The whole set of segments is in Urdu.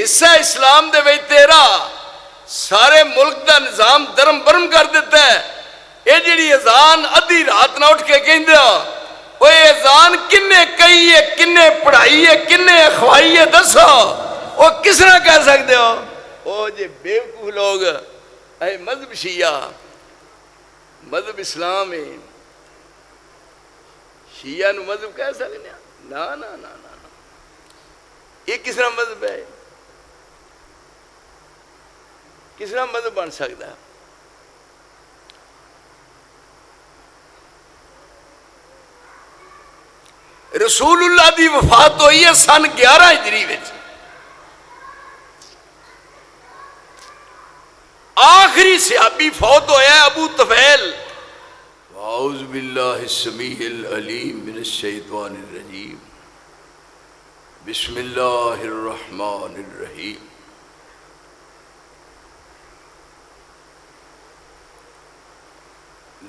حصہ اسلام دے وچ تیرا سارے ملک دا نظام درم برم کر دیتا ہے. یہ جڑی اذان ادھی رات نہ اٹھ کے کہندے ہو وہ اذان کنے کہی ہے, کنے پڑھائی ہے, کنے اخوائی ہے, دسو وہ کس طرح کر سکتے ہو؟ وہ جے بیوقوف لوگ اے مذہب شیعہ مذہب اسلام ہے, شیعہ نو مذہب کہہ سکتے ہیں؟ نا نا نا نا, یہ کس طرح مذہب ہے؟ کس طرح مذہب بن سکتا ہے؟ رسول اللہ دی وفات ہوئی ہے سن 11 ہجری وچ. آخری صحابی فوت ہویا ہے ابو طفیل. اعوذ باللہ السمیع العلیم من الشیطان الرجیم. بسم اللہ الرحمن الرحیم.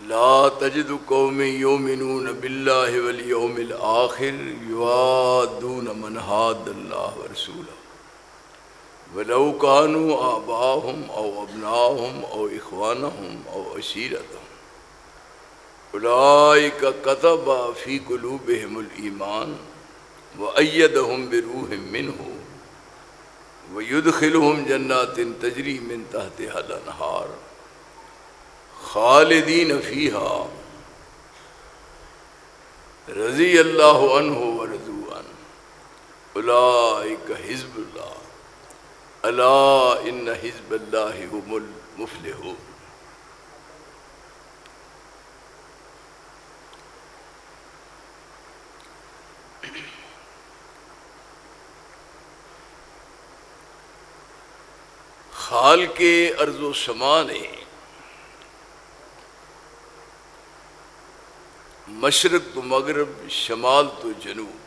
لا تجد قوم یؤمنون باللہ والیوم الآخر یوادون من حاد اللہ ورسولہ ولو كانوا آباءهم او ابناءهم او اخوانهم او عشیرتهم اولئک كتب في قلوبهم الایمان وأيدهم بروح منه ويدخلهم جنات تجری من تحتها الانہار خالدین فیہا رضی اللہ عنہ ورضوا عنہ اولئک حزب اللہ الا ان حزب اللہ هم المفلحون. خالق ارض و سما نے مشرق تو مغرب شمال تو جنوب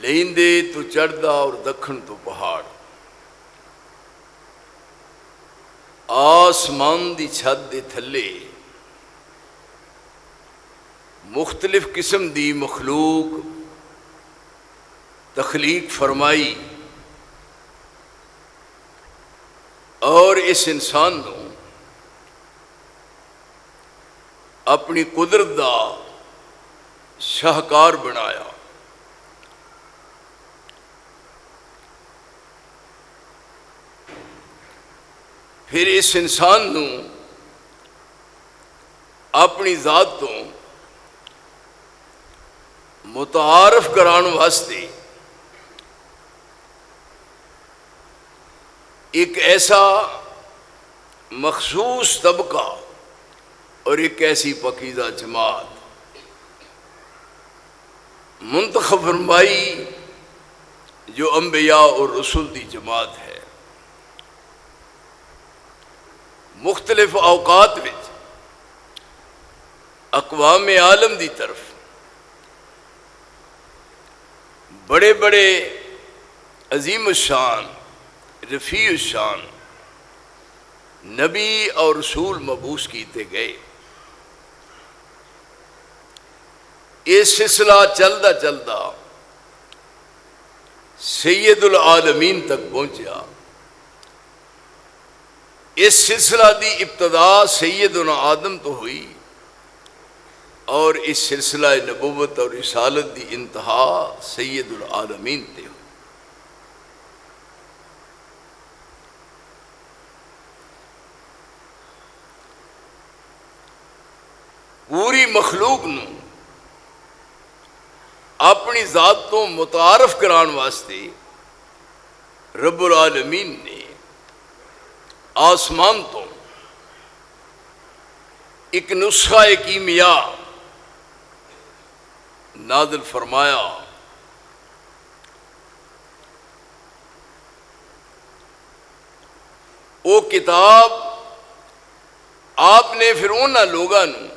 لیندے تو چڑھدا اور دکھن تو پہاڑ آسمان دی چھت دے تھلے مختلف قسم دی مخلوق تخلیق فرمائی اور اس انسان نو اپنی قدرت دا شاہکار بنایا. پھر اس انسان نو اپنی ذات تو متعارف کران واسطے ایک ایسا مخصوص طبقہ اور ایک ایسی پاکیزہ جماعت منتخب فرمائی جو انبیاء اور رسول دی جماعت ہے. مختلف اوقات وچ اقوام عالم دی طرف بڑے بڑے عظیم الشان رفیع الشان نبی اور رسول مبعوث کیتے گئے. یہ سلسلہ چلدا چلدا سید العالمین تک پہنچا. اس سلسلہ دی ابتدا سیدنا آدم تو ہوئی اور اس سلسلہ نبوت اور رسالت دی انتہا سید العالمین تے ہوئی. پوری مخلوق نو اپنی ذات تو متعارف کران واسطے رب العالمین نے آسمان تو ایک نسخہ کیمیا نازل فرمایا. وہ کتاب آپ نے پھر انہاں لوگاں نوں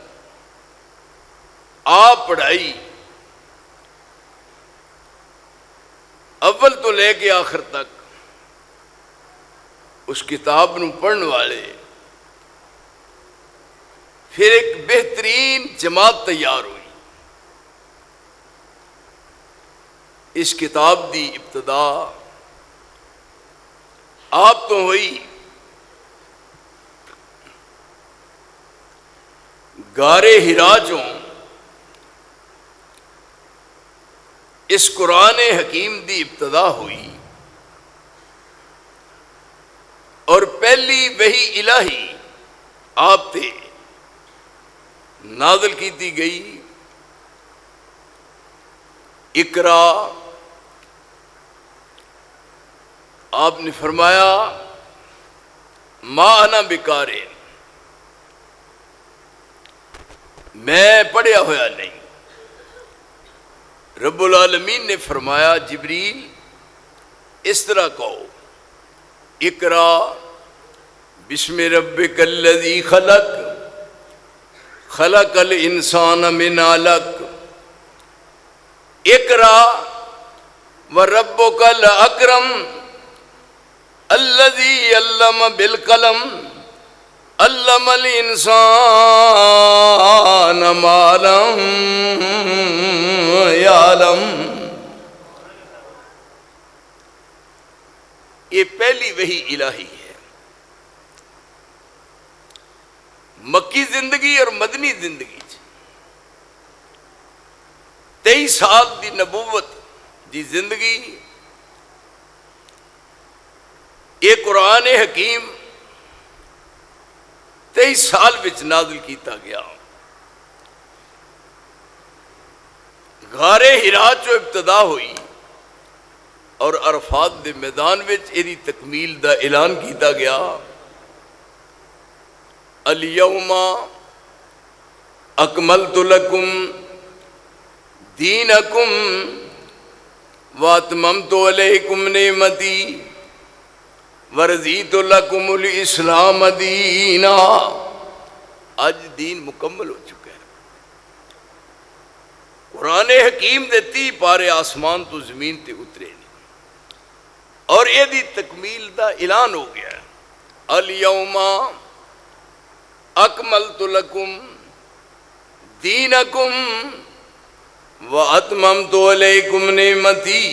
آپ پڑھائی اول تو لے کے آخر تک. اس کتاب نو پڑھن والے پھر ایک بہترین جماعت تیار ہوئی. اس کتاب دی ابتدا آپ تو ہوئی غارے ہرا چوں اس قرآن حکیم دی ابتدا ہوئی اور پہلی وحی الہی آپ تے نازل کیتی گئی اقرا. آپ نے فرمایا ما انا بقارئ، میں پڑھیا ہوا نہیں. رب العالمین نے فرمایا جبریل اس طرح کہو اقرا بسم ربک الذی خلق خلق الانسان من علق اقرا وربک الاکرم الذی علم بالقلم علم الانسان ما لم یعلم. یہ پہلی وحی الہی ہے. مکی زندگی اور مدنی زندگی 23 سال دی نبوت دی زندگی یہ قرآن حکیم 23 سال وچ نازل کیتا گیا. غارے ہرا چو ابتدا ہوئی اور عرفات دے میدان وچ ایدی تکمیل دا اعلان کیتا گیا. الیوم اکملت لکم دینکم واتممت علیکم نعمتی ورضیت لکم الاسلام دینا. آج دین مکمل ہو چکا ہے. قرآن حکیم دے 30 پارے آسمان تو زمین تے اترے اور یہ دی تکمیل دا اعلان ہو گیا. الیوم اکملت لکم دینکم واتممت علیکم نعمتی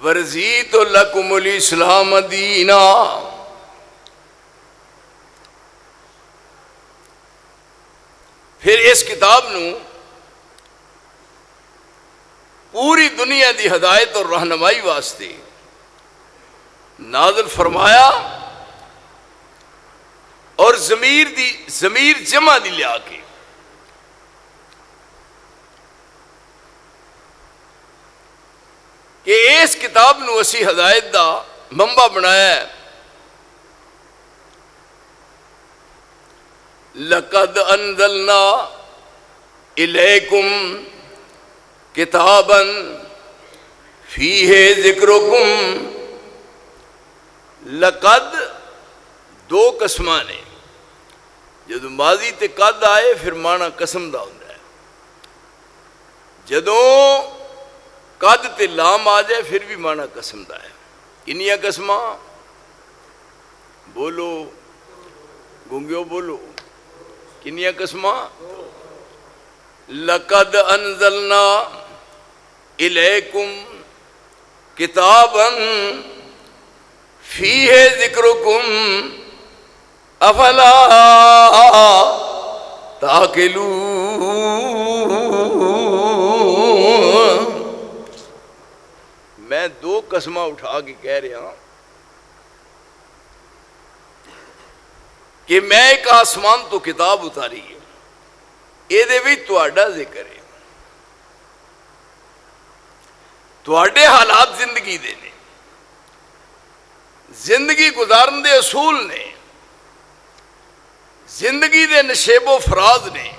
ورضیت لکم الاسلام دینا. پھر اس کتاب نو پوری دنیا دی ہدایت اور رہنمائی واسطے نازل فرمایا اور ضمیر جمع دی لیا کے کہ اس کتاب نو اسی ہدایت دا منبع بنایا ہے. لقد انزلنا الیکم کتابا فیہ ذکرکم. لقد 2 قسماں نے. جدو ماضی تے قد آئے پھر معنی قسم دا ہوندا ہے. جدو قد تے لام آ جائے پھر بھی معنی قسم دا ہے. کنیاں قسماں بولو گونگیو بولو کنیاں قسماں. لقد انزلنا الیکم کتابا فیہ ذکرکم افلا تاکلون. میں 2 قسماں اٹھا کے کہہ رہا ہوں کہ میں ایک آسمان تو کتاب اتاری ہے یہ دے بھی تہاڈا ذکر ہے. تہاڈے حالات زندگی دے نے زندگی گزارن دے اصول نے زندگی دے نشیب و فراز نے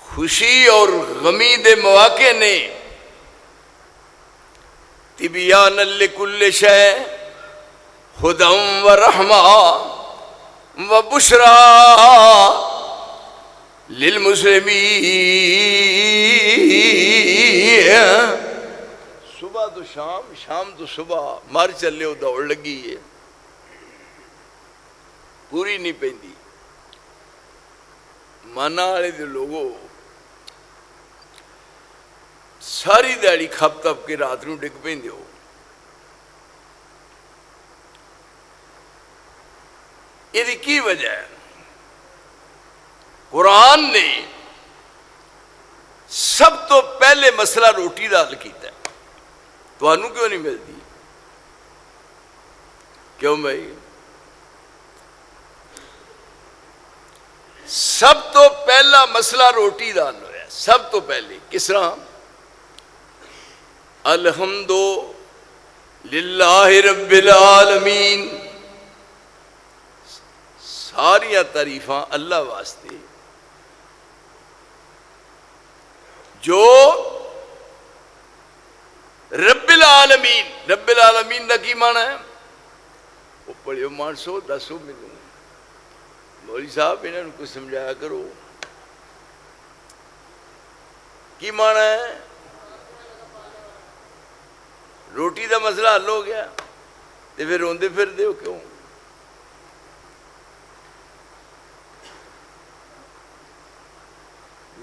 خوشی اور غمی دے مواقع نے. تبیان لکل شے ہدی و رحمہ و بشرا للمسلمین. صبح تو شام شام تو صبح مر چلے ہو دوڑ لگی ہے پوری نہیں پیندی. مانا والے دے لوگوں ساری دیہڑی کھپ تپ کے رات نو ڈگ پیندے ہو. یہ کی وجہ ہے؟ قرآن نے سب تو پہلے مسئلہ روٹی دا حل کیتا ہے. تمہیں کیوں نہیں ملتی؟ کیوں بھائی؟ سب تو پہلا مسئلہ روٹی دا حل ہوا. سب تو پہلے کس طرح؟ الحمد للہ رب العالمین، ساریاں تعریفاں اللہ واسطے جو رب العالمین. رب العالمین کا کی معنی ہے؟ وہ پڑھو مانسو، دسو مینوں مولوی صاحب انہوں کو سمجھایا کرو کی معنی ہے. روٹی دا مسئلہ حل ہو گیا تو پھر روندے پھر دے ہو کیوں؟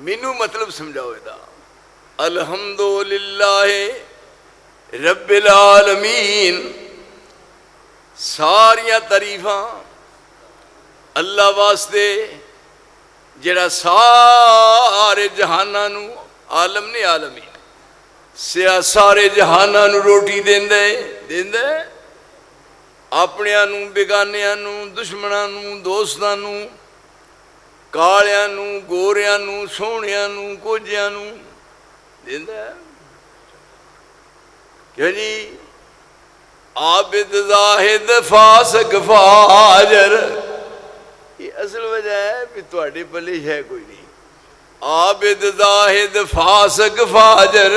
مینو مطلب سمجھاؤ دا. الحمدللہ رب العالمین، ساریاں تعریفاں اللہ واسطے جڑا سارے جہاناں نو، عالم نے عالمین سارے جہاناں نو روٹی دیندا ہے، اپنیاں نو، بیگانیاں نو، دشمناں نو، دوستاں نو، کالیاں نو، گوریاں نو، سونیاں نو، کوجیاں نو دیندا ہے. کیوں جی؟ عابد زاہد فاسق فاجر، یہ اصل وجہ ہے کہ تواڈے پلے ہے کوئی نہیں. عابد زاہد فاسق فاجر،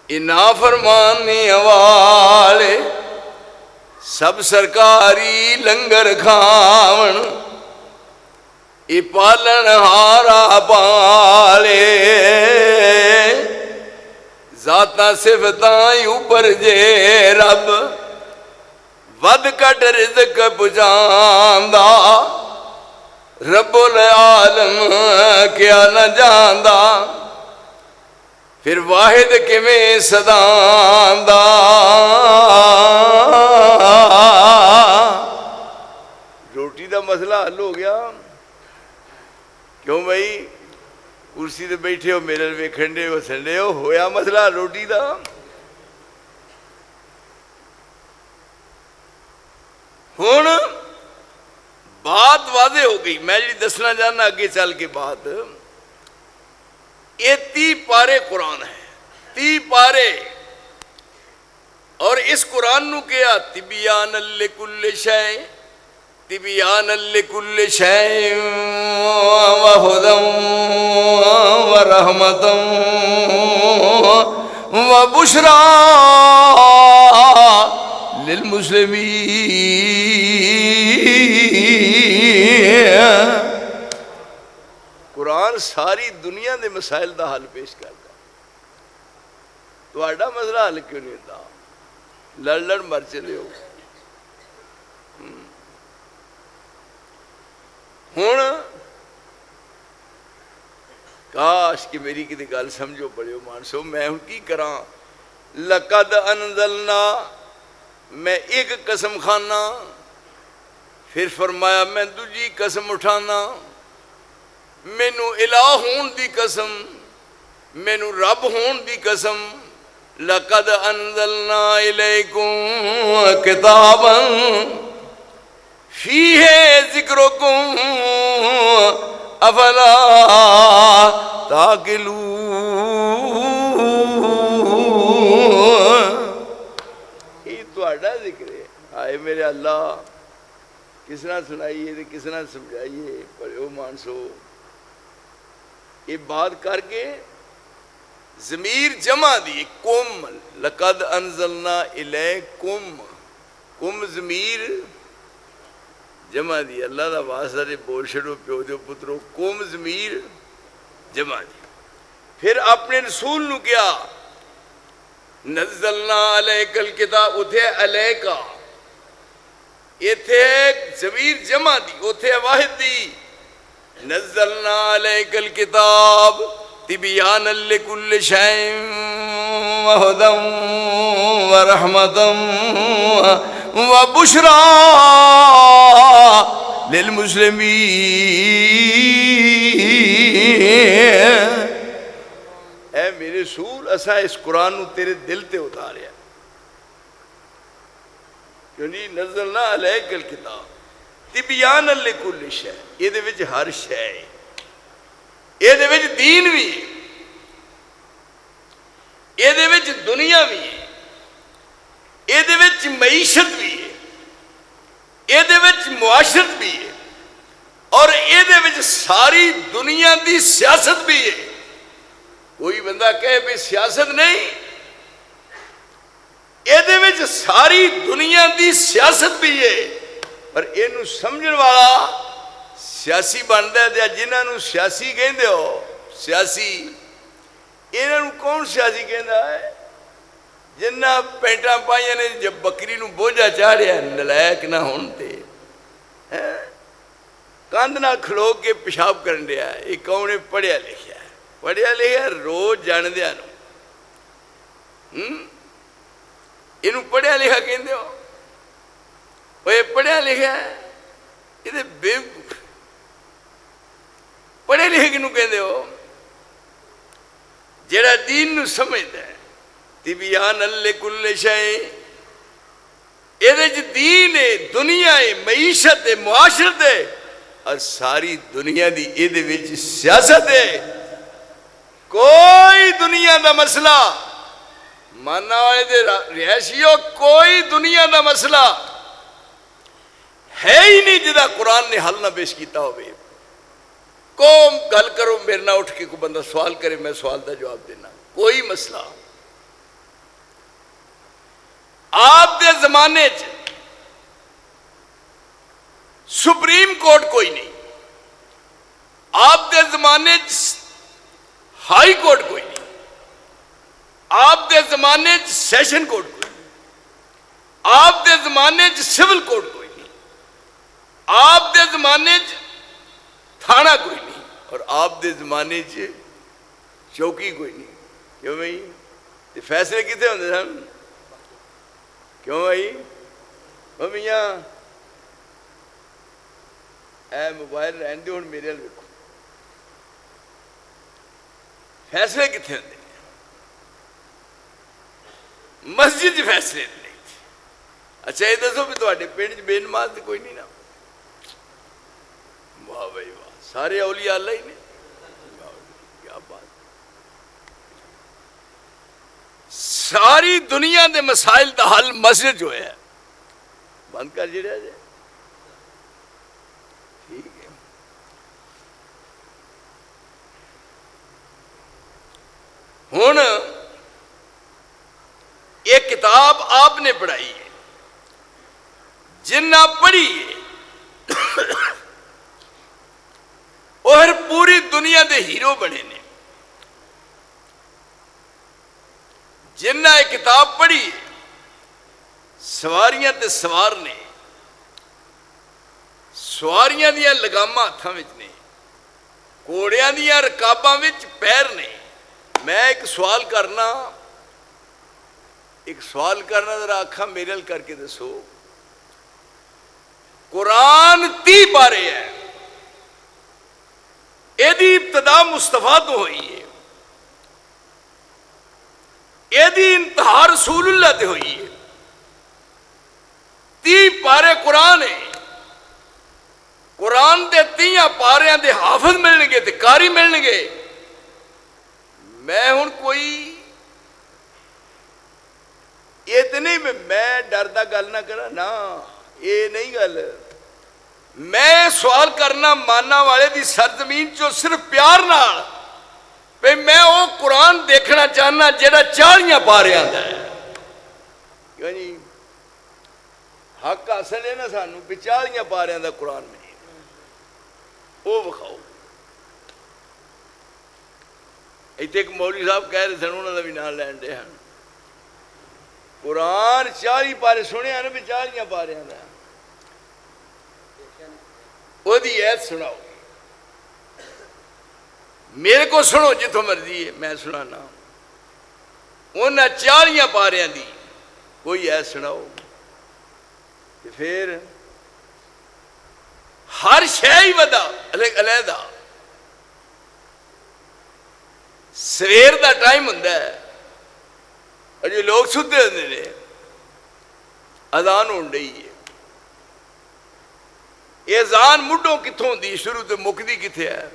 نافرمانی والے سب سرکاری لنگر کھاون، ای پالن ہارا پالے ذاتاں صفتاں اوپر جے رب ود کٹ رزق پہنچاندا، رب العالم کیا نہ جاندا، پھر واحد کیویں صداندا. روٹی دا مسئلہ حل ہو گیا. کیوں بھائی؟ کرسی تے بیٹھے ہو، میرے ویکھن دے ہو، سنڈے ہو، ہویا مسئلہ روٹی دا. ہن بات واضح ہو گئی. میں جی دسنا چاہنا آگے چل کے بات، یہ 30 پارے قرآن ہے، 30 پارے، اور اس قرآن نو کیا تبیان لکل شے، تبیان لکل شے وہدی ورحمۃ وبشریٰ للمسلمین. قرآن ساری دنیا دے مسائل دا حل پیش کرتا. تہاڈا مسئلہ حل کیوں نہیں ہوتا؟ لڑ لڑ مر چلے ہو. ہن کاش کہ میری کسی گل سمجھو پڑھو مانسو. میں ہوں کی کراں؟ لقد انزلنا، میں ایک قسم کھانا، پھر فرمایا میں دوجی قسم اٹھانا، مینو الہ ہون دی قسم، مینو رب ہون دی قسم. لقد انزلنا الیکم کتابا فیہ ذکرکم افلا تعقلون. یہ تہاڈا ذکر ہے. آئے میرے اللہ، کس طرح سنائیے تو کس طرح سمجھائیے. پڑھو مانسو. یہ بات کر کے ضمیر جمع دی کم، لقد انزلنا الیکم، کم ضمیر جمع دی. اللہ دا واسطہ دے بول چھڑو پیو دیو پترو، کم ضمیر جمع دی. پھر اپنے رسول نو کیا نزلنا علیک الکتاب، اتھے علیکا، اتھے ضمیر جمع دی، اتھے واحد دی. نزلنا علیک الکتاب تبیانا لکل شیء وہدی ورحمۃ وبشریٰ للمسلمین۔ اے میرے رسول اسا اس قرآن نو تیرے دل تے اتاریا، یعنی نزلنا علیک الکتاب تبیانا لکل شیء، یہ دے وچ ہر شے، یہ دے وچ دین بھی ہے، یہ دے وچ دنیا بھی ہے، یہ دے وچ معیشت بھی ہے، یہ دے وچ معاشرت بھی ہے، اور یہ دے وچ ساری دنیا دی سیاست بھی ہے۔ کوئی بندہ کہے بھی سیاست نہیں، یہ دے وچ ساری دنیا دی سیاست بھی ہے، پر اینو سمجھن والا سیاسی بنتا ہے۔ جنہاں نو سیاسی کہندے ہو، سیاسی، انہاں نو کون سیاسی کہندا ہے؟ جنہ پینٹاں پائیاں نے جب بکری نو بوجھا چاڑیا، نلائق نہ ہون تے کاندھ نال کھلو کے پیشاب کرن دیا ہے۔ یہ کون نے پڑھیا لکھیا ہے؟ پڑھیا لکھیا روز جاندیاں نو، اینو پڑھیا لکھا کہندے ہو؟ وہ یہ پڑھیا لکھا ہے، یہ تے بیوقوف۔ پڑھے لکھے کنوں کہندے ہو؟ جڑا دین نو سمجھدا ہے۔ تبیانا لکل شیء، یہ دین ہے، دنیا ہے، معیشت ہے، معاشرت ہے، اور ساری دنیا دی یہ وچ سیاست ہے۔ کوئی دنیا دا مسئلہ ماننا والے دے رہائشیوں، کوئی دنیا دا مسئلہ ہے ہی نہیں جدا قرآن نے حل نہ پیش کیتا ہوئے۔ قوم گل کرو، میرے نہ اٹھ کے کوئی بندہ سوال کرے، میں سوال دا جواب دینا، کوئی مسئلہ۔ آپ دے زمانے چ سپریم کورٹ کوئی نہیں، آپ دے زمانے چ ہائی کورٹ کوئی نہیں، آپ دے زمانے چ سیشن کورٹ کوئی نہیں، آپ دے زمانے چ سول کورٹ کوئی نہیں، آپ دے زمانے چ تھانہ کوئی نہیں، اور آپ دے زمانے چ چوکی کوئی نہیں۔ کیوں بھائی؟ یہ فیصلے کتنے ہوندے سن؟ کیوں بھائی؟ وہ میاں اے موبائل رہن دے، ہن میرے ال ویکھو، فیصلے کتنے ہوندے؟ مسجد فیصلے نہیں تھے۔ اچھا یہ دسو بھی تواڈے پنڈ چ بے نماز تے کوئی نہیں نا؟ واہ بھائی واہ، سارے اولیاء اللہ ہی نے، کیا بات۔ ساری دنیا دے مسائل دا حل مسجد جو ہے بند کر جڑیا جائے، ٹھیک ہے۔ ہن ایک کتاب آپ نے پڑھائی ہے، جنہ پڑھی ہے اور پوری دنیا دے ہیرو بنے نے۔ جنہ ایک کتاب پڑھی ہے، سواریاں تے سوار نے، سواریاں دیاں لگاماں ہتھاں وچ نے، گھوڑیاں دیاں رکاباں وچ پیر نے۔ میں ایک سوال کرنا ذرا آکھاں میرے ال کر کے دسو، قرآن 30 پارے ہے، ایدی ابتدا مصطفیٰ تو ہوئی ہے، ایدی انتہا رسول اللہ تے ہوئی ہے، 30 پارے قرآن ہے۔ قرآن دے 30 پاریاں دے حافظ ملن گے تے قاری ملن گے۔ میں ہن کوئی یہ تو نہیں میں ڈردا گل نہ کرا نا، یہ نہیں گل۔ میں سوال کرنا ماننا والے دی سرزمین چو صرف پیار نال، پہ میں وہ قرآن دیکھنا چاہنا جیڑا 40 پاریاں دا ہے۔ یعنی حق حاصل ہے نا سانو بھی 40 پاریاں دا قرآن میں وہ بکھاؤ۔ ایتھے ایک مولوی صاحب کہہ رہے سن، انہوں نے بھی نام لین دے ہیں، قرآن 40 پارے سنے ہیں نا بھی 40 پاریاں دا، وہ دی ایت سناؤ۔ میرے کو سنو جتوں مرضی ہے میں سنانا انہاں 40 پاریاں دی کوئی ہے سناؤ کہ پھر ہر شے ہی ودا علیحدہ سویر دا ٹائم ہوندا ہے اور جو لوگ ستے ہوندے نے اذان ہون رہی ہے یہ اذان مڈوں کتوں ہوندی شروع تو مکدی کتھے ہے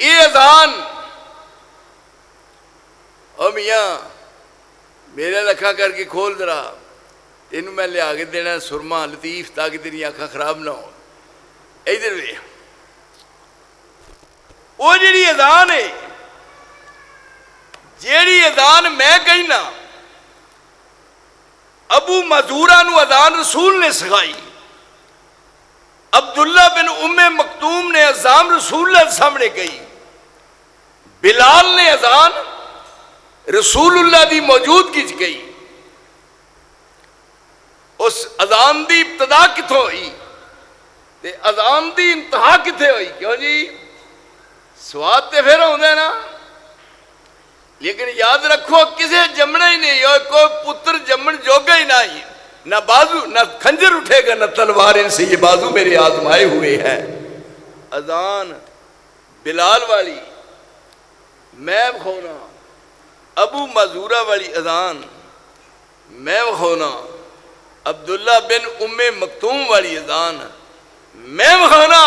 یہ اذان او میاں میرے لکھا کر کے کھول ذرا تینوں میں لیا کے دینا سرما لطیف تاکہ تیری آنکھاں خراب نہ ہو ادھر وے وہ جیڑی اذان ہے جیڑی اذان میں کہنا ابو معذورہ نو اذان رسول نے سکھائی عبداللہ بن ام مکتوم نے اذان رسول اللہ سامنے کہی بلال نے اذان رسول اللہ دی موجودگی چ گئی اس اذان دی ابتدا کتوں ہوئی تے اذان دی انتہا کتنے ہوئی کیوں جی سواد تے پھر ہوندے نا لیکن یاد رکھو کسے جمنا ہی نہیں اور کوئی پتر جمن جوگا ہی نہیں نہ بازو نہ خنجر اٹھے گا نہ تلوار ان سے یہ بازو میرے آزمائے ہوئے ہیں اذان بلال والی میں بخونا ابو معذورہ والی اذان میں بخونا عبداللہ بن ام مکتوم والی اذان میں بخونا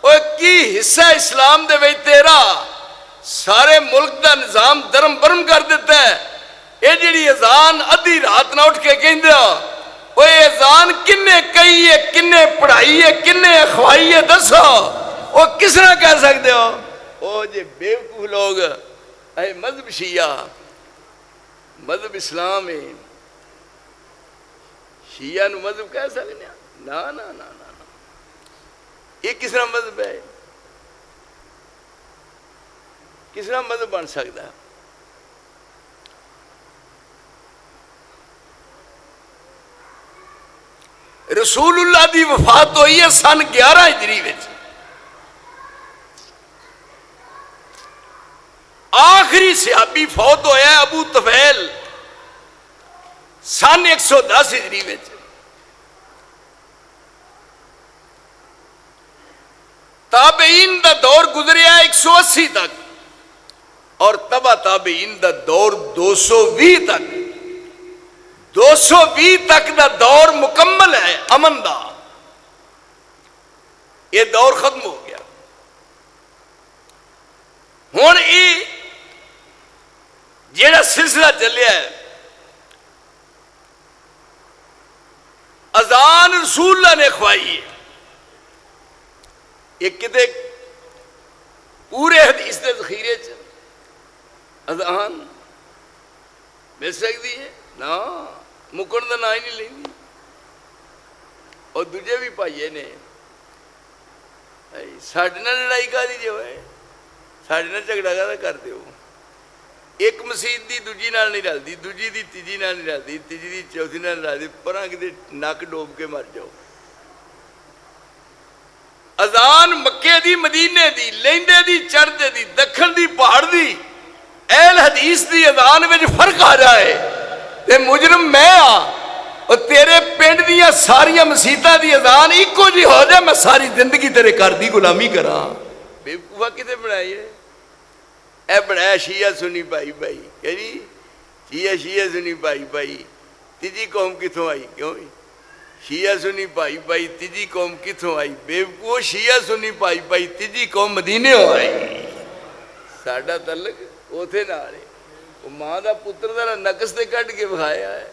اور کی حصہ اسلام دے وی تیرا سارے ملک دا نظام درم برم کر دیتا ہے یہ جڑی اذان ادھی رات نہ اٹھ کے کہندے وہ اذان کنے کہی ہے کنے پڑھائی ہے کنے اخوائی ہے دسو وہ کس طرح کہہ سکتے ہو وہ جی بیوقوف لوگ اے مذہب شیعہ مذہب اسلام ہے شیعہ نو مذہب کہہ سکتے ہیں نا نا نا نا یہ کس طرح مذہب ہے کس طرح مذہب بن سکتا ہے رسول اللہ دی وفات ہوئی ہے سن 11 ہجری وچ آخری صحابی فوت ہویا ہے ابو طفیل سن 110 ہجری وچ تابعین دا دور گزریا 180 تک اور تبا تابعین دا دور 220 تک 220 تک دا دور مکمل ہے امن دا یہ دور ختم ہو گیا ہون یہ جیڑا سلسلہ چلیا ہے اذان رسول اللہ نے خوائی ہے یہ کتے پورے حدیث دے ذخیرے چ اذان مل سکتی ہے نا مکن دا نا ہی نہیں لینی اور دوجے بھی پائیے نے ساڑھے نہ لڑائی کا دی جو ہے ساڑھے نہ جھگڑا کا کر دیو ایک مسجد دی دوجی نال نہیں رلدی دوجی دی تیجی نال نہیں رلدی تیجی دی چوتھی نال نہیں رلدی پراں کدے نک ڈوب کے مر جاؤ اذان مکے دی مدینے دی لیندے دی چڑھدے دی دکھن دی پہاڑ دی اہل حدیث دی اذان وچ فرق آ جائے تے مجرم میں اور تیرے پنڈ دیاں ساریاں مسیتاں دی اذان ایکو جی ہو جائے میں ساری زندگی تیرے کر دی غلامی کراں بے وقوفا کتے بنائی ہے اے بنایا شیعہ سنی بھائی بھائی کہ جی شیعہ سنی بھائی بھائی تیجی قوم کتوں آئی کیوں شیعہ سنی بھائی بھائی تیجی قوم کتوں آئی بے وقوف شیعہ سنی بھائی بھائی تیجی قوم مدینے ہو آئی ساڈا تعلق اوتھے نہ آئے وہ ماں دا پتر ذرا نقص تے کٹ کے بکھایا ہے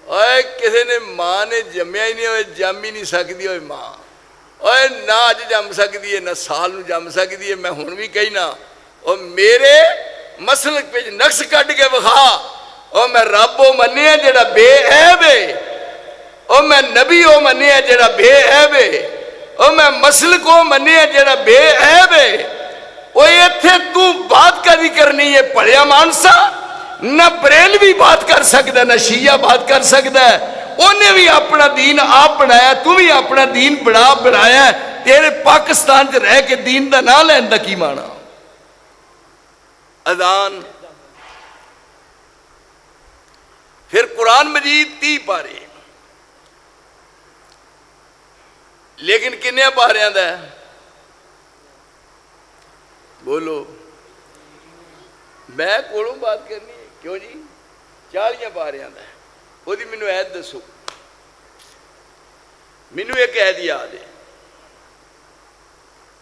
اوے کسی نے ماں نے جمیا ہی نہیں ہوئے جم ہی نہیں سکتی ہوئے ماں اوے نہ اج جم سکتی ہے نہ سال نو جم سکتی ہے میں ہن بھی کہنا اور میرے مسلک پہ نقص کٹ کے بکھا اور میں رب وہ منیا جڑا بے عیب ہے اور میں نبی وہ منیا جڑا بے عیب ہے اور میں مسلک وہ منیا جڑا بے عیب ہے وہ ایتھے تو بات کری کرنی ہے پڑھیا مانسا نہ بریلوی بات کر سکتا نہ شیعہ بات کر سکتا ہے انہیں بھی اپنا دین آپ بنایا تو بھی اپنا دین بنایا تیرے پاکستان چ رہ کے دین دا نام لین دا کی مانا؟ اذان. پھر قرآن مجید 30 پارے، لیکن کنیا پاریاں دا ہے؟ بولو. میں کولوں بات کرنی ہے کیوں جی؟ 40 پاریاں دا ہے. وہ دی مینوں عید دسو. مینوں ایک عید یاد ہے.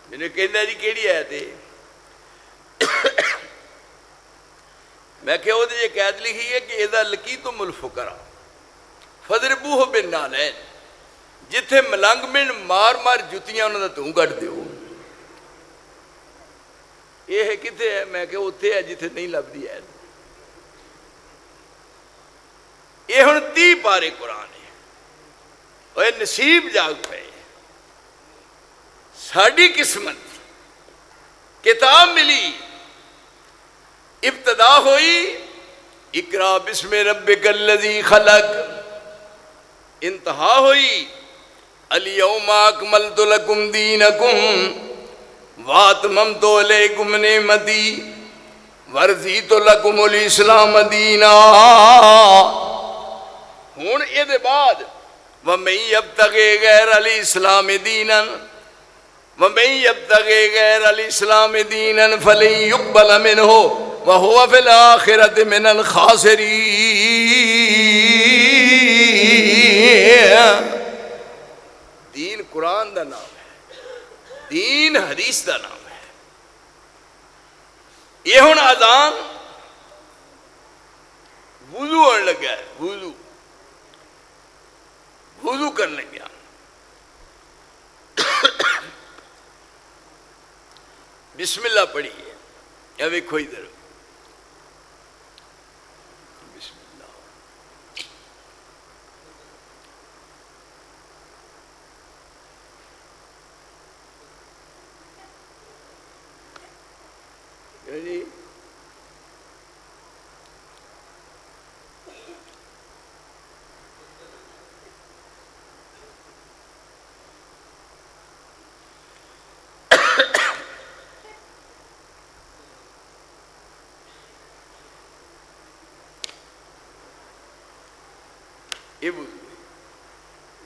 مینوں کہندا جی کیڑی عید ہے؟ میں کہ وہ ایک عید لکھی ہے کہ اذا لقیتم الفقراء فضربوہ بالنعلین، جتھے ملنگ من مار مار جتیاں انہوں نے توں کٹ دیو. یہ ہے کتے ہے؟ میں کہ اتھے ہے جتھے نہیں لب دی عید. یہ ہن 30 پارے قرآن ہے. اور نصیب جاگ پے ساڑی قسمت کتاب ملی، ابتدا ہوئی اقرا بسم ربک الذی خلق، انتہا ہوئی الیوم اکملت لکم دینکم واتممت علیکم نعمتی ورضیت لکم الاسلام دینا. ہن اے دے بعد وَمَن يَبْتَغِ غَيْرَ الْإِسْلَامِ دِينًا وَمَن يَبْتَغِ غَيْرَ الْإِسْلَامِ دِينًا فَلَن يُقْبَلَ مِنْهُ وَهُوَ فِي الْآخِرَةِ مِنَ الْخَاسِرِينَ. دین قرآن دا نام ہے، دین حدیث دا نام ہے. یہ ہن اذان وضو ہونے لگا ہے. وضو کرنے گیا. بسم اللہ پڑھیے. یا ویکھو ادھر بسم اللہ. جی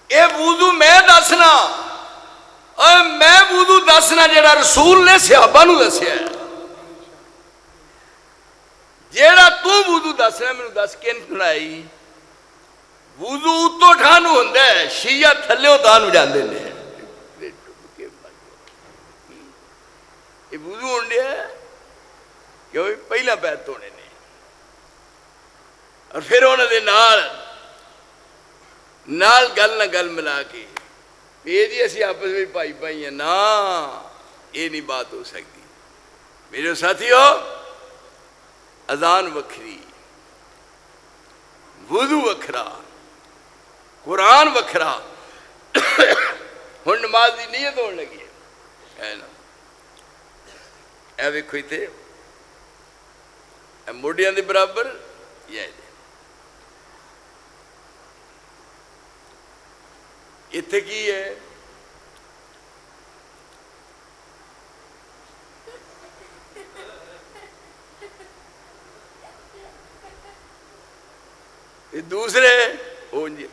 اے وضو میں دسنا، اور میں وضو دسنا جیڑا رسول نے صحابہ نو دسیا ہے. جیڑا تو وضو دسنا مینوں دس کن سنائی. وضو اتوں ٹھانو ہوندا ہے، شیعہ تھلیوں تانو جاندے نے. یہ وضو ہوندا ہے کہ پہلا پیر دھونے نے، اور پھر انہاں دے نال گل نہ گل ملا کے یہ جی اسی آپس میں پائی پائی ہیں نا، یہ نہیں بات ہو سکتی. میرے ساتھیو، اذان وکھری، وضو وکھرا، قرآن وکھرا. ہن نماز دی نیت ہون لگی ہے نا. اے ویکھو تے موڈیاں دے برابر یہ اتنے کی ہے؟ دوسرے انہیں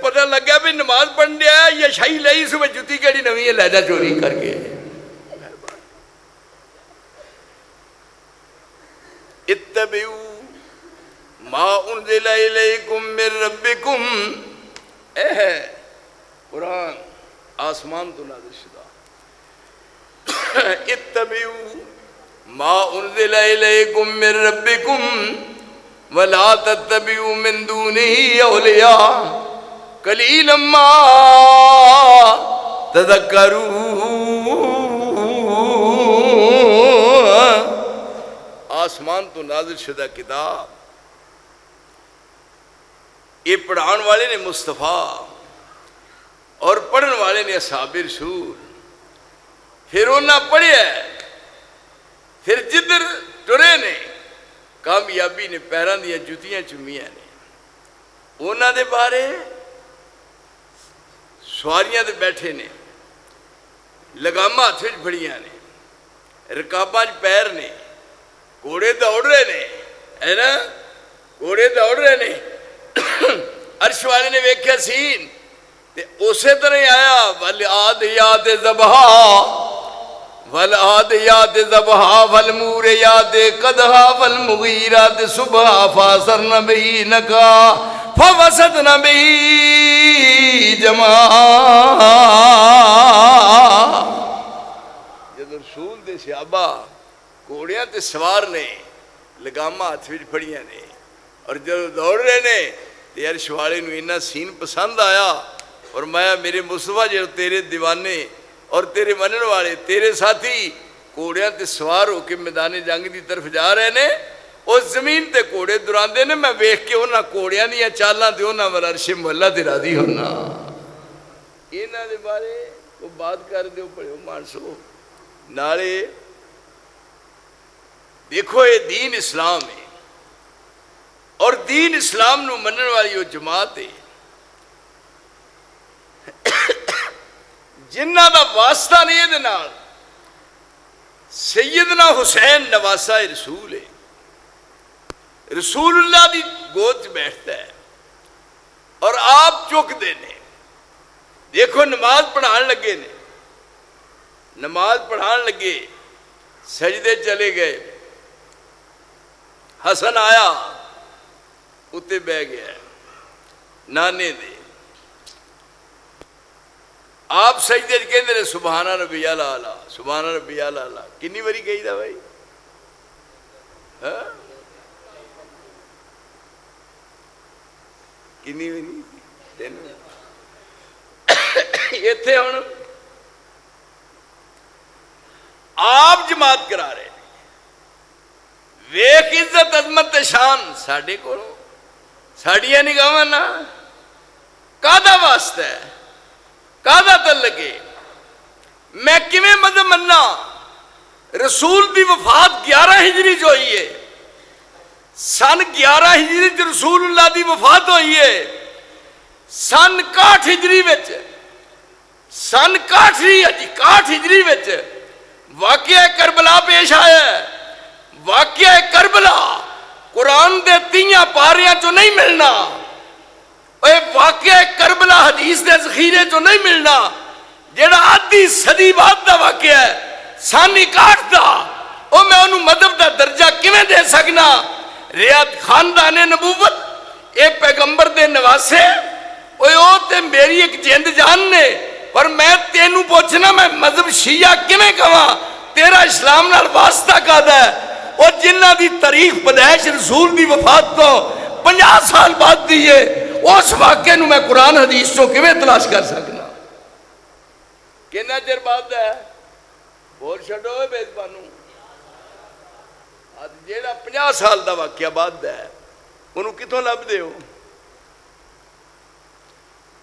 پتہ لگا بھی نماز پڑھن دیا یا شاہی لئی صبح جتی کیڑی نوی ہے لہجہ چوری کر کے. اتبعوا ما انزل الیکم من ربکم. اے ہے قرآن آسمان تو نازل شدہ. اتبعوا ما انزل الیکم من ربکم ولا تتبعوا من دونه اولیاء قلیلا ما تذکرون. آسمان تو نازل شدہ کتاب، یہ پڑھان والے نے مصطفیٰ اور پڑھن والے نے اصحاب رسول. پھر انہاں پڑھیا ہے، پھر جدھر ٹرے نے کامیابی نے پیران دیا جتیاں چومیاں نے. انہاں دے بارے سواریاں تے بیٹھے نے، لگاماں ہاتھ وچ پھڑیاں نے، رکاباں پیر نے، گھوڑے دوڑ رہے نے، ہے نا، گھوڑے دوڑ رہے نے۔ عرش والے نے ویکھیا سین تے اسی طرح آیا والعادیات ضبحا والعادیات ضبحا والموریات قدحا والمغیرات صبحا فاثرن به نقعا فوسطن به جمعا۔ جب رسول دے صحابہ گھوڑیاں تے سوار نے، لگاماں ہاتھ وچ پھڑیاں نے، اور جب دوڑ رہے نے تے عرش والے نوں اتنا سین پسند آیا، اور میں میرے مصطفیٰ جو تیرے دیوانے اور تیرے منن والے تیرے ساتھی گھوڑیاں تے سوار ہو کے میدان جنگ دی طرف جا رہے نے، اس زمین تے گھوڑے دوراندے نے، میں ویکھ کے انہاں گھوڑیاں دیاں چالاں تے انہاں ول عرش مولا تے راضی ہونا۔ انہاں دے بارے وہ بات کر دیو پڑھو مانسو نالے دیکھو یہ دین اسلام ہے، اور دین اسلام نو منن والی وہ جماعت ہے جنہ دا واسطہ نہیں ہے نال سیدنا حسین نواسہ رسول ہے، رسول اللہ دی گود بیٹھتا ہے اور آپ چک دینے۔ دیکھو نماز پڑھان لگے نے، نماز پڑھان لگے، سجدے چلے گئے، حسن آیا اتے بہ گیا نانے دے، آپ سجدے کہندے نے سبحان ربی الاعلی سبحان ربی الاعلی، کنی باری کہی دا بھائی؟ کنی باری؟ تین۔ ایتھے ہن آپ جماعت کرا رہے ہیں، ویکھ عزت عظمت شان ساڈے کولوں ساڈیاں نگاہاں نا کاہدا واسطہ ہے، کاہدا تعلق ہے؟ میں کیویں مذہب مننا؟ رسول دی وفات 11 ہجری جو ہوئی ہے، سن 11 ہجری چ رسول اللہ دی وفات ہوئی ہے، سن 61 ہجری وچ سن 61 ہجری وچ واقعہ کربلا پیش آیا ہے۔ واقعہ کربلا قرآن دے 3 پاریاں چو نہیں ملنا، اے واقعہ کربلا حدیث دے ذخیرے چو نہیں ملنا، جیڑا آدھی صدی بعد دا واقعہ ہے، سن 61 دا، او میں انہوں مذہب دا درجہ کیویں دے سکنا؟ ریاض خاندان نبوت، اے پیغمبر دے نواسے، او تے میری ایک جند جان نے، پر میں تینوں پوچھنا میں مذہب شیعہ کیویں کہاں؟ تیرا اسلام نال واسطہ کہدا ہے؟ اور جنہ دی تاریخ پیدائش رسول دی وفات تو 50 سال بعد دیئے، اس واقعے نو میں قرآن حدیث تو کیویں تلاش کر سکنا؟ کتنا چر بعد ہے؟ بول چھڈو اے بیزبانو، جیڑا 50 سال دا واقعہ بعد ہے انہوں کتوں لب دے ہو؟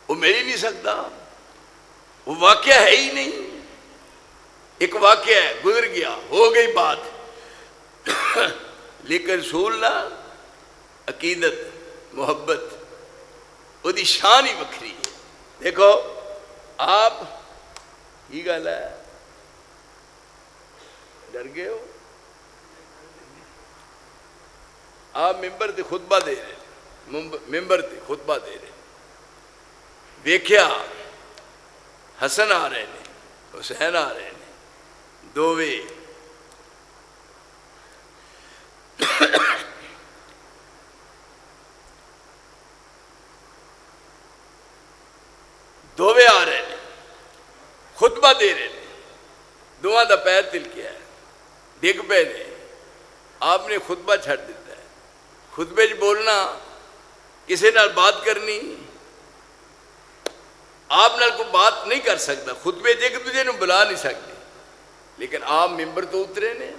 وہ مل ہی نہیں سکتا، وہ واقعہ ہے ہی نہیں۔ ایک واقعہ ہے، گزر گیا، ہو گئی بات، لیکن رسول اللہ عقیدت محبت وہ دی شان ہی وکری ہے۔ دیکھو آپ یہ گل ہے، ڈر گئے ہو؟ آپ ممبر تے خطبہ دے رہے، ممبر تے خطبہ دے رہے، ویکھیا حسن آ رہے نے، حسین آ رہے نے، دووے دووے آ رہے ہیں، خطبہ دے رہے ہیں، دواں دا پیر تلکیا ہے، ڈگ پے نے، آپ نے خطبہ چھڑ دیتا ہے۔ خطبے چ بولنا، کسی نال بات کرنی، آپ نال کوئی بات نہیں کر سکتا، خطبے چ ایک دوسرے نوں بلا نہیں سکتے، لیکن آپ ممبر تو اترے نے،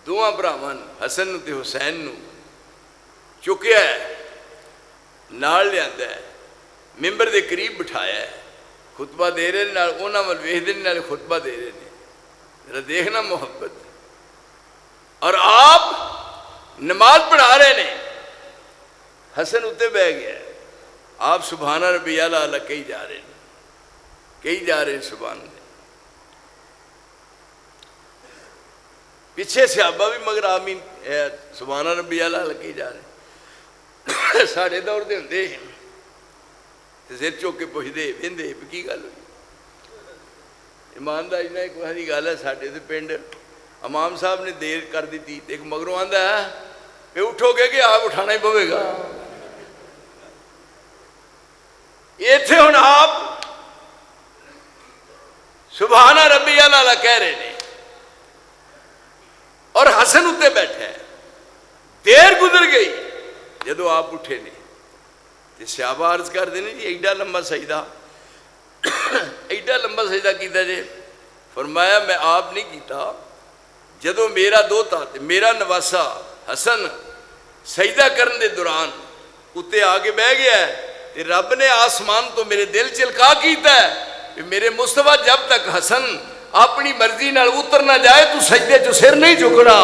دواں بھراواں حسن تے حسین نو چکیا ہے، نال لیندا ہے، ممبر دے قریب بٹھایا ہے، خطبہ دے رہے ہیں، انہاں ول ویکھدے نے، خطبہ دے رہے ہیں، ذرا دیکھنا محبت۔ اور آپ نماز پڑھا رہے ہیں، حسن اتنے بہ گیا ہے، آپ سبحان ربی الاعلی کہی جا رہے ہیں، کہی جا رہے سبحان اللہ. پیچھے صحابہ بھی مگر آمین سبحان ربی اعلیٰ لگے جا رہے. ساڑھے دور دے ہوندے سر چوک کے پوچھتے وہدے کی گل ہوئی. ایمانداری نے ایک وہی گل ہے ساڈے دے پنڈ امام صاحب نے دیر کر دیتی ایک مگروں آندا ہے پہ اٹھو گے کہ آپ اٹھانا ہی پوے گا. ایتھے ہن آپ سبحان ربی اعلیٰ کہہ رہے ہیں اور حسن اتنے بیٹھا ہے. دیر گزر گئی جدو آپ اٹھے نے تے صحابہ عرض کر دینے جی ایڈا لمبا سجدہ ایڈا لمبا سجدہ کیتا جے. فرمایا میں آپ نہیں کیتا. جدو میرا دوتا میرا نواسا حسن سجدہ کرن دے دوران اتنے آگے بہ گیا ہے تے رب نے آسمان تو میرے دل چلکا کیتا ہے کہ میرے مصطفیٰ جب تک حسن اپنی مرضی نال اتر نہ جائے تو سجدے چو سر نہیں جھکنا.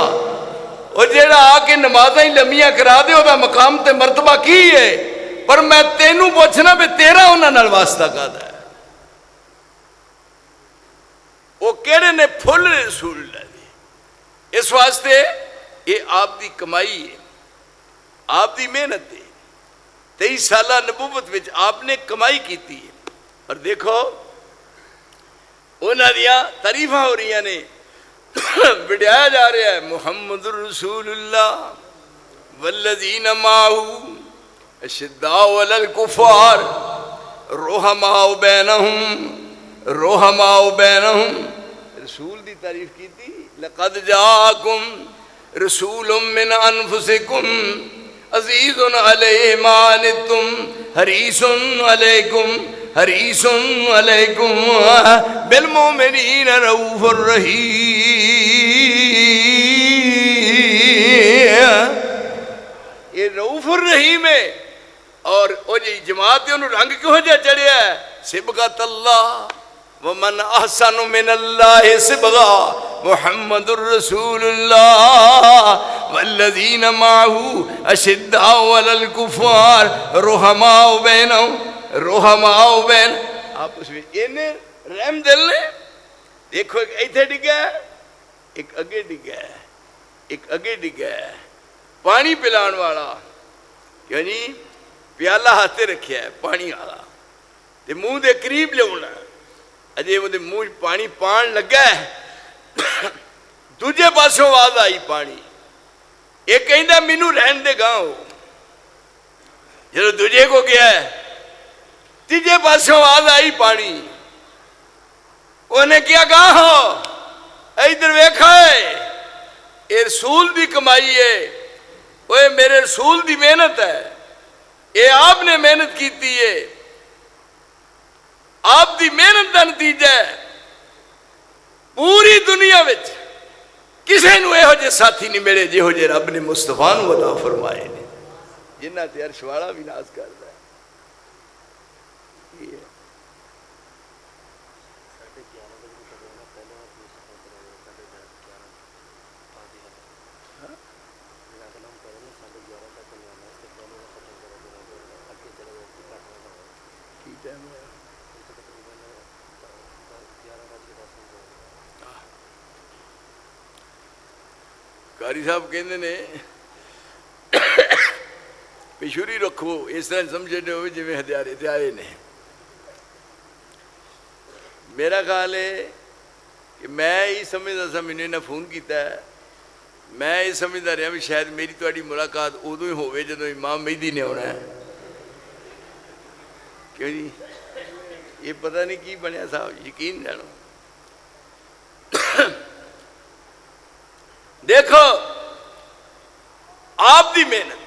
اور جیڑا آ کے نمازاں ہی لمیاں کرا دے دا مقام تے مرتبہ کی ہے. پر میں تینوں پوچھنا بھی تیرا انہاں نال واسطہ کادا ہے. وہ کہڑے نے پھل رسول لے. اس واسطے یہ آپ دی کمائی ہے آپ دی محنت ہے. 23 سالہ نبوت وچ آپ نے کمائی کیتی ہے. اور دیکھو انہاں دیاں تعریفاں ہو رہی نے بڑھایا جا رہا ہے محمد رسول اللہ والذین معہ اشداء علی الکفار رحماء بینہم. رسول دی تعریف کی تھی لقد جاءکم رسول من انفسکم عزیز علیہ ما عنتم حریص علیکم بالمؤمنین رؤوف الرحیم. یہ رؤوف الرحیم ہے. اور وہ جی جماعت انہوں رنگ کیوں جا چڑھیا ہے صبغۃ اللہ ومن احسن من اللہ صبغہ محمد الرسول اللہ والذین معہ اشداء علی الکفار رحماء بینہم. آپ اس میں انہیں رحم دل نے دیکھو ایک ایتھے ڈگا ہے ایک اگے ڈگا ہے ایک اگے ڈگا ہے. پانی پلان والا یعنی پیالہ ہاتھے رکھیا ہے پانی والا تے منہ دے قریب لیاؤنا اجے وہ دے منہ پانی پان لگا ہے. دوجے پاسوں آواز آئی پانی ایک کہندا مینوں رہن دے گاؤں. جدو دوجے کو گیا ہے تیجے پاسوں آواز آئی پانی. انہیں کیا کہا ہو ادھر ویکھا ہے یہ رسول دی کمائی ہے وہ میرے رسول دی محنت ہے. یہ آپ نے محنت کیتی ہے آپ دی محنت دا نتیجہ ہے. پوری دنیا وچ کسے نو یہو جے ساتھی نہیں ملے جہو جے رب نے مصطفیٰ نو عطا فرمائے نے جنہ تے عرش والا بھی ناز کردا ہے. قاری صاحب کہندے نے پیشوری رکھو اس طرح سمجھے ہوئے جی ہتھیارے تے آئے نے. میرا خیال ہے کہ میں یہ سمجھتا سا میں نے فون کیتا ہے میں یہ سمجھتا رہا بھی شاید میری تہاڈی ملاقات ادو ہی ہوئے جدو امام مہدی نے آنا ہے. کیوں جی یہ پتہ نہیں کی بنیا صاحب یقین جانو. دیکھو آپ دی محنت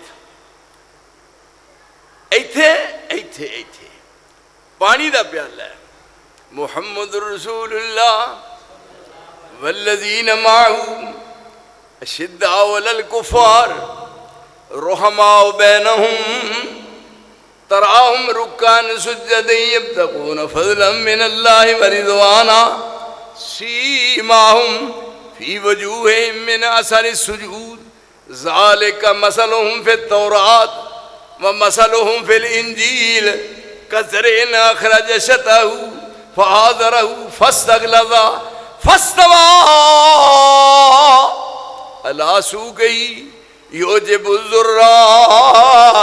ایتھے ایتھے ایتھے پانی دا پیالہ ہے محمد رسول اللہ والذین معہ اشداء علی الکفار رحماء بینہم تراہم رکعا سجدا یبتغون فضلا من اللہ ورضوانا سیماہم فی وجوہہم من اثر السجود ذالک مثلہم فی التوراۃ ومثلہم فی الانجیل کزرع اخرج شطأہ فآذره فاستغلظ فاستوى على سوقه يعجب الزراع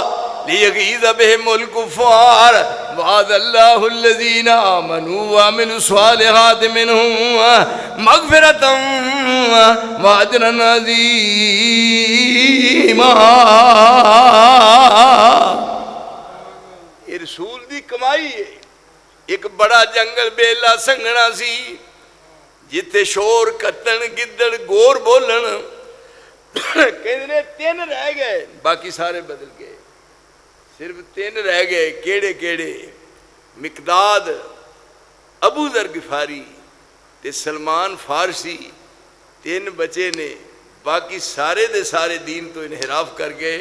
ليغيظ بهم الكفار وعد الله الذين آمنوا وعملوا الصالحات منهم مغفرة وأجرا عظيما. یہ رسول دی کمائی ہے. ایک بڑا جنگل بیلا سنگنا سی جتے شور کتن گدڑ گور بولن کہنے 3 رہ گئے باقی سارے بدل گئے. صرف 3 رہ گئے. کیڑے کیڑے؟ مقداد، ابو ذر غفاری تے سلمان فارسی. 3 بچے نے. باقی سارے دے سارے دین تو انحراف کر گئے.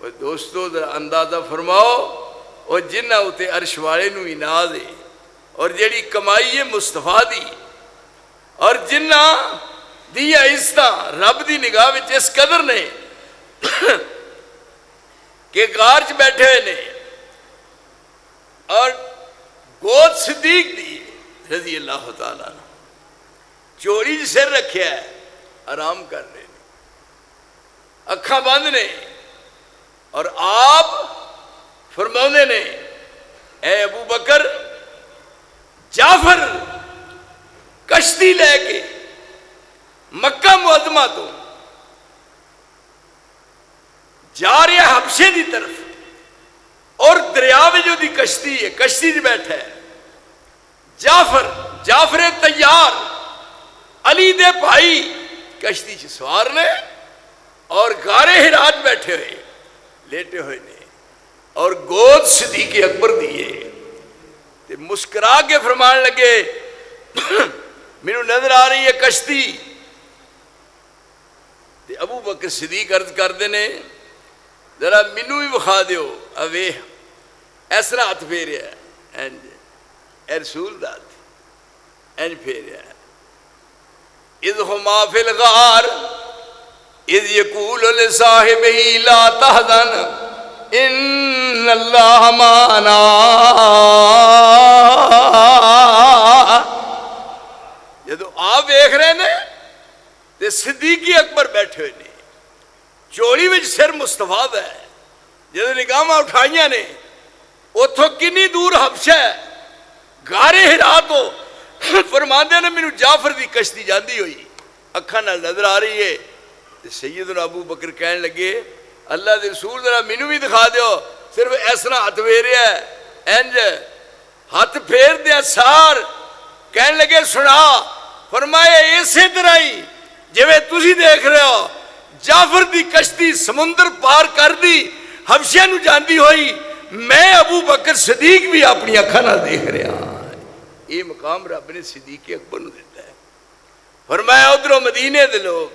اور دوستو ذرا اندازہ فرماؤ اور جنہ اتے عرش والے نو اناد ہے اور جیڑی کمائی ہے مصطفیٰ دی اور جنہ دیا عزتاں رب دی نگاہ وچ اس قدر نے کہ غار چ بیٹھے ہوئے نے اور گود صدیق دی رضی اللہ تعالیٰ عنہ چوڑی جی سر رکھیا ہے آرام کر رہے ہیں اکھاں بند نے اور آپ فرماؤنے نے اے ابو بکر جعفر کشتی لے کے مکہ معظمہ تو جا رہے حبشے دی طرف اور دریا میں جو دی کشتی ہے کشتی دی بیٹھا ہے جعفر تیار علی دے بھائی کشتی چ سوار نے اور غار حراج بیٹھے ہوئے لیٹے ہوئے نے اور گود صدیق اکبر دیئے تے مسکرا کے فرمان لگے میرے نظر آ رہی ہے کشتی. تے ابو بکر صدیق عرض کر دینے ذرا مینو بھی بخا دیو اوے ایسا ہاتھ پھیریا ہے انج اے رسول داد انج پھیریا ہے اذ ہما فی الغار اذ یقول لصاحبہ لا تحزن ان اللہ معنا. جدو آپ دیکھ رہے نے تے صدیقی اکبر بیٹھے ہوئے نے چوڑی وچ سر مصطفیٰ دا ہے. جدو نگاہاں اٹھائیاں نے اتھوں کنی دور حبشہ ہے غار حرا تو فرماندے نے مینوں جعفر دی کشتی جاندی ہوئی اکھاں نال نظر آ رہی ہے. سیدنا ابو بکر کہنے لگے اللہ دے رسول ذرا مینوں بھی دکھا دیو. صرف ایسا ہاتھ پھیریا ہے انج ہاتھ پھیر دیا سار کہنے لگے سنا. فرمایا اسی طرح ہی جویں تسی دیکھ رہے ہو جعفر دی کشتی سمندر پار کر دی حبشہ نو جاندی ہوئی میں ابو بکر صدیق بھی اپنی اکھاں نال دیکھ رہا. یہ مقام رب نے صدیق اکبر نو دیتا ہے. فرمایا ادھروں مدینے دے لوگ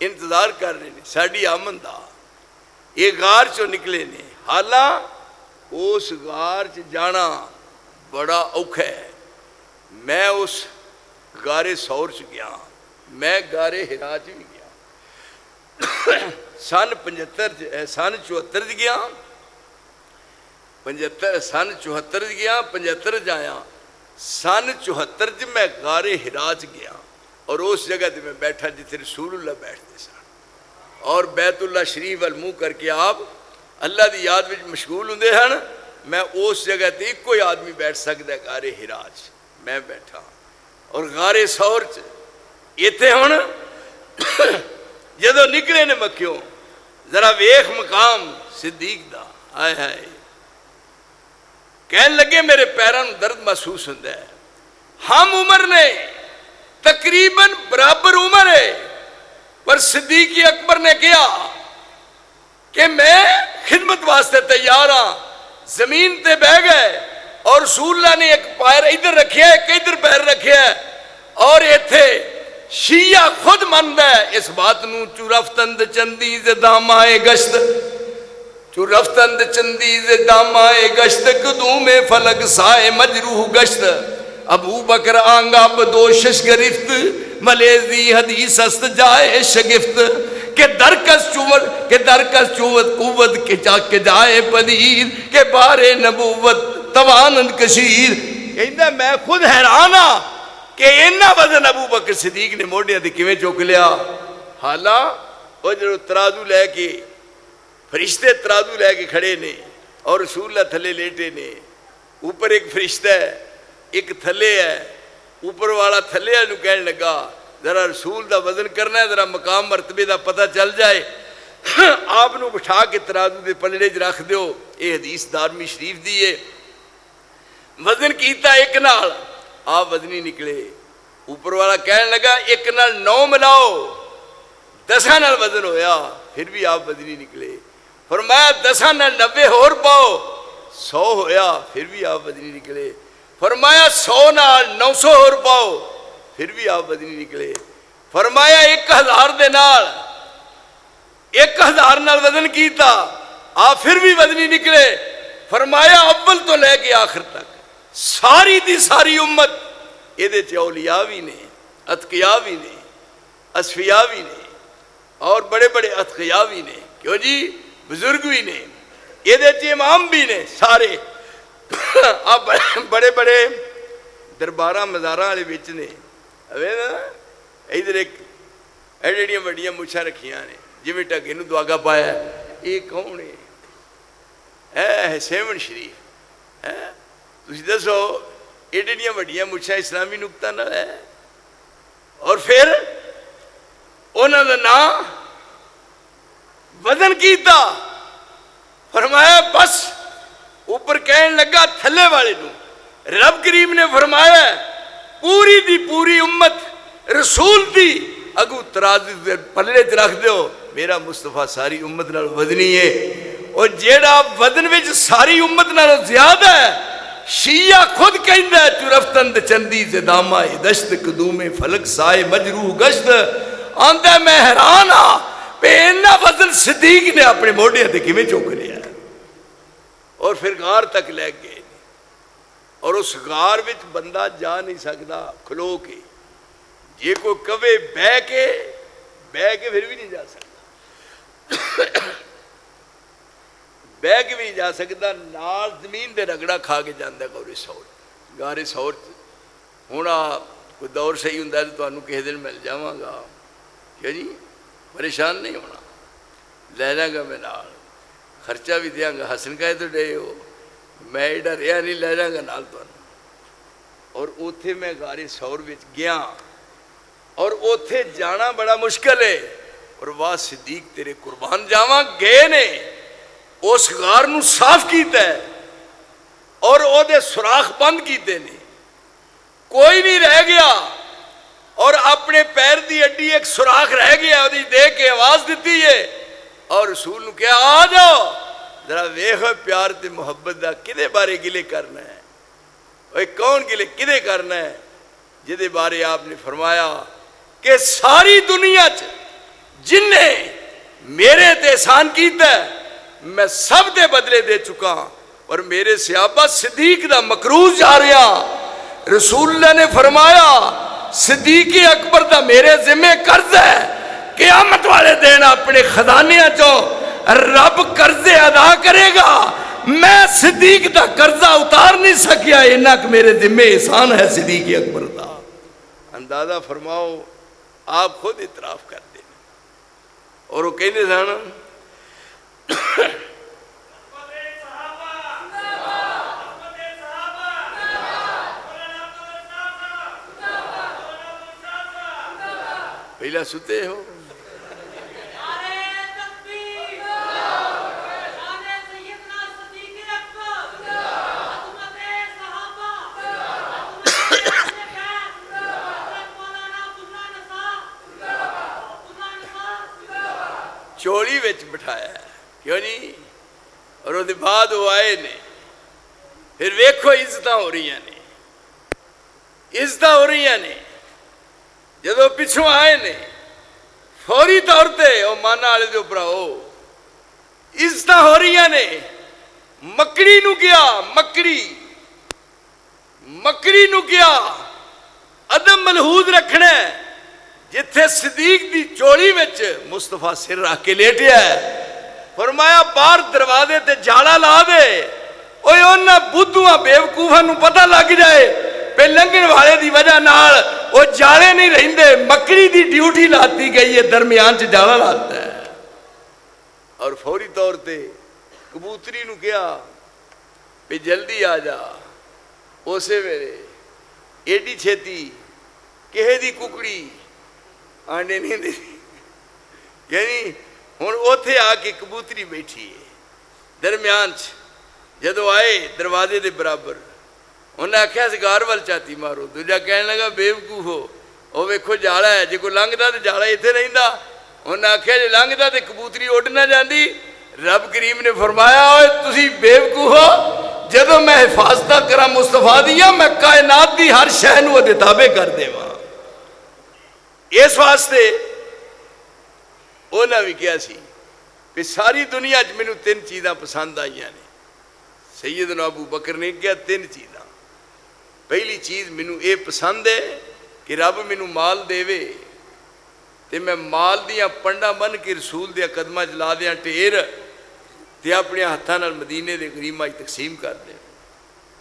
انتظار کر رہے ہیں ساڈی آمد دا. یہ غار چو نکلے نے حالاں اس غار چ جانا بڑا اوکھا ہے. میں اس غار سور چ گیا میں غار حرا چ بھی گیا سن 74 گیا 74 گیا 75 جایا سن 74 میں غار حرا چ گیا اور اس جگہ تے میں بیٹھا جتھے رسول اللہ بیٹھتے سن اور بیت اللہ شریف وال منہ کر کے آپ اللہ دی یاد وچ مشغول ہوندے ہن. میں اس جگہ تے ایک کوئی آدمی بیٹھ سکدا ہے غار حرا چ میں بیٹھا اور غار سور چ ایتھے ہن جدو نکلے نے مکیوں ذرا ویخ مقام صدیق دا ہائے ہائے کہنے لگے میرے پیروں درد محسوس ہوتا ہے. ہم عمر نے تقریباً برابر عمر ہے پر صدیق اکبر نے کیا کہ میں خدمت واسطے تیار ہاں. زمین تے بہ گئے اور رسول اللہ نے ایک پیر ادھر رکھیا ہے ایک ادھر پیر رکھیا ہے اور ایتھے شیعہ خود ماندا ہے اس بات نو چورفتند چندیز دامائے گشت چورفتند چندیز دامائے گشت قدوم فلک سائے مجروح گشت ابو بکر آنگا بدوشش گرفت ملیزی حدیث است جائے شگفت کہ درکس چوت قوت کے جائے پدیر کہ بار نبوت توانند کشیر کہندا میں خود حیران ہاں کہ اینا وزن ابو بکر صدیق نے موڈیاں تے کیویں چک لیا. حالاں او جو ترازو لے کے فرشتے ترازو لے کے کھڑے نے اور رسول اللہ تھلے لیٹے نے. اوپر ایک فرشتہ ہے ایک تھلے ہے. اوپر والا تھلے نو کہنے لگا ذرا رسول دا وزن کرنا ہے, ذرا مقام مرتبے دا پتہ چل جائے, آپ نو بٹھا کے ترازو دے پلڑے چ رکھ دیو. یہ حدیث دارمی شریف دی ہے. وزن کیتا ایک نال آپ وزنی نکلے. اوپر والا کہنے لگا ایک نال 9 ملاؤ, 10 نال وزن ہویا, پھر بھی آپ وزنی نکلے. فرمایا 10 نال 90 اور پاؤ, 100 ہویا, پھر بھی آپ وزنی نکلے. فرمایا 100 نال 900 اور پاؤ, پھر بھی آپ وزنی نکلے. فرمایا 1000 دے نال 1000 نال وزن کیتا, آپ پھر بھی وزنی نکلے. فرمایا اول تو لے کے آخر تک ساری دی ساری امت یہ اولیاء بھی نے, اتقیاء بھی نے, اصفیاء بھی نے اور بڑے بڑے اتقیاء بھی نے, کیوں جی بزرگ بھی نے, یہ امام بھی نے سارے. اب بڑے بڑے درباراں مزاراں والے وچ نے ادھر ایک ایڈیاں وڈیاں مچھاں رکھیاں نے جویں ٹگے نوں دواگا پایا. یہ کون ہے؟ سیون شریف. تسی دسو ایڈیاں وڈیاں مچھاں اسلامی نقطہ نال ہے, اور پھر انہاں دا نام وزن کیتا. فرمایا بس. اوپر کہنے لگا تھلے والے نو رب کریم نے فرمایا پوری دی پوری امت رسول دی اگو ترازو دے پلڑے چ رکھ دیو, میرا مصطفیٰ ساری امت نال وزنی ہے. اور جیڑا وزن وچ ساری امت نال زیادہ ہے شیعہ خود کہندا ہے چرفتند چندی زدامہ دشت قدوم فلک سائے مجروح گشت. آندا میں حیران ہاں پہ اینا وزن صدیق نے اپنے موڈیاں تے کیویں چک لیا. اور پھر غار تک لے گئے, اور اس غار وچ بندہ جا نہیں سکتا کھلو کے. یہ کوئی کبے بہ کے پھر بھی نہیں جا سکتا, بہ کے بھی نہیں جا سکتا, نال زمین دے رگڑا کھا کے جاندہ غار سور. غار سور ہونا کوئی دور صحیح ہوں تو تمہیں کسی دن مل جاواں گا. کیا جی پریشان نہیں ہونا, لے جاں گا میں نال, خرچہ بھی دیاں گا. حسن کہے تو ڈے ہو, میں ایڈا رہا نہیں, لے جاں گا نال تو. اور اوتھے میں غار سور وچ گیا, اور اوتھے جانا بڑا مشکل ہے. اور واہ صدیق تیرے قربان جاواں گئے نے, اس غار نو صاف کیتا ہے اور او دے سوراخ بند کیتے نے, کوئی نہیں رہ گیا. اور اپنے پیر دی اڈی ایک سوراخ رہ گیا, وہ دیکھ کے آواز دیتی ہے, اور رسول نے کہا آ جاؤ ذرا ویکھ پیار تے محبت دا کدے بارے گلے کرنا ہے. اوے کون گلے کدے کرنا ہے؟ جدے بارے آپ نے فرمایا کہ ساری دنیا جن نے میرے تے احسان کیتا ہے میں سب دے بدلے دے چکا, اور میرے صحابہ صدیق دا مکروز جا رہا. رسول اللہ نے فرمایا صدیق اکبر دا میرے ذمہ قرض ہے, قیامت والے دن اپنے خزانے چو رب قرضے ادا کرے گا, میں صدیق دا قرضہ اتار نہیں سکیا, اینا کہ میرے ذمہ احسان ہے صدیق اکبر دا. اندازہ فرماؤ, آپ خود اعتراف کر دیں. اور وہ کہنے سانا پہلا ستے ہو چولی وچ بٹھایا ہے, کیوں نہیں؟ اور وہ بعد وہ آئے نے, پھر ویکھو عزت ہو رہی نے, عزت ہو رہی نے. جدو پچھوں آئے نے فوری طور تے وہ مانا والے دے اوپر آؤ, عزت ہو رہی نے. مکڑی نو کیا, مکڑی نو کیا ادب ملحوظ رکھنا ہے. جتھے صدیق دی چولی وچ مصطفیٰ سر رکھ کے لیٹیا ہے, فرمایا باہر دروازے تے جالا لا دے, اوے انہاں بدھواں بیوقوفاں نوں پتہ لگ جائے پہ لنگن والے دی وجہ نال وہ جالے نہیں رہندے، مکڑی دی ڈیوٹی لاتی گئی ہے، درمیان چ جالا لاتا ہے، اور فوری طور تے کبوتری نو کیا پہ جلدی آ جا، اسے ویلے ایڈی چھیتی کہے دی ککڑی آنڈے نہیں دی، یعنی ہن اوتھے آ کے کبوتری بیٹھی ہے درمیان چ، جدو آئے دروازے دے برابر انہیں آخیا سگار وال چاتی مارو، دوجا کہنے لگا بیوقوف ہو، وہ ویکھو جالا ہے، جے کوئی لنگدا تے جالا اتنے رہندا، انہیں آخیا جے لنگدا تے کبوتری اڈ نہ جاندی، رب کریم نے فرمایا اوے تسی بیوقوف ہو، جدو میں حفاظتہ کرا مصطفیٰ دیا میں کائنات دی ہر شے نوں دے تابع کر دیواں، اس واسطے انہاں بھی کیا سی کہ ساری دنیا چ مینوں تین چیزاں پسند آئیاں نے، سیدنا ابو بکر نے کیا تین چیزاں، پہلی چیز مینوں اے پسند ہے کہ رب مینوں مال دے تے میں مال دیاں پنڈا بن کے رسول دیا قدمہ چلا دیاں ٹیر تے اپنے ہاتھاں نال مدینے دے غریباں تقسیم کر دیں،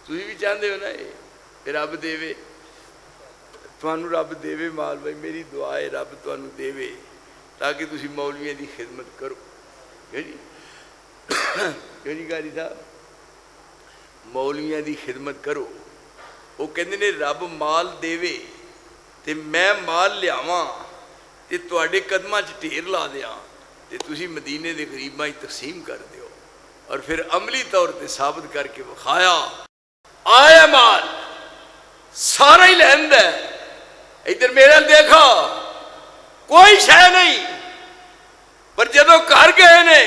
تسی بھی چاہندے ہو نا اے رب دے تانوں رب دے مال، بھائی میری دعا ہے رب تانوں دے تاکہ تسی مولویاں دی خدمت کرو، جی قاری صاحب مولویاں دی خدمت کرو، وہ کہندے نے رب مال دے تے میں مال لیاواں تے تواڈے قدماں چ ڈھیر لا دیاں تے تسی مدینے دے غریباں تقسیم کر دیو، اور پھر عملی طور تے ثابت کر کے بخایا آیا مال سارا ہی لیندا ہے، ادھر میرے دیکھا کوئی شے نہیں، پر جدو گھر گئے نے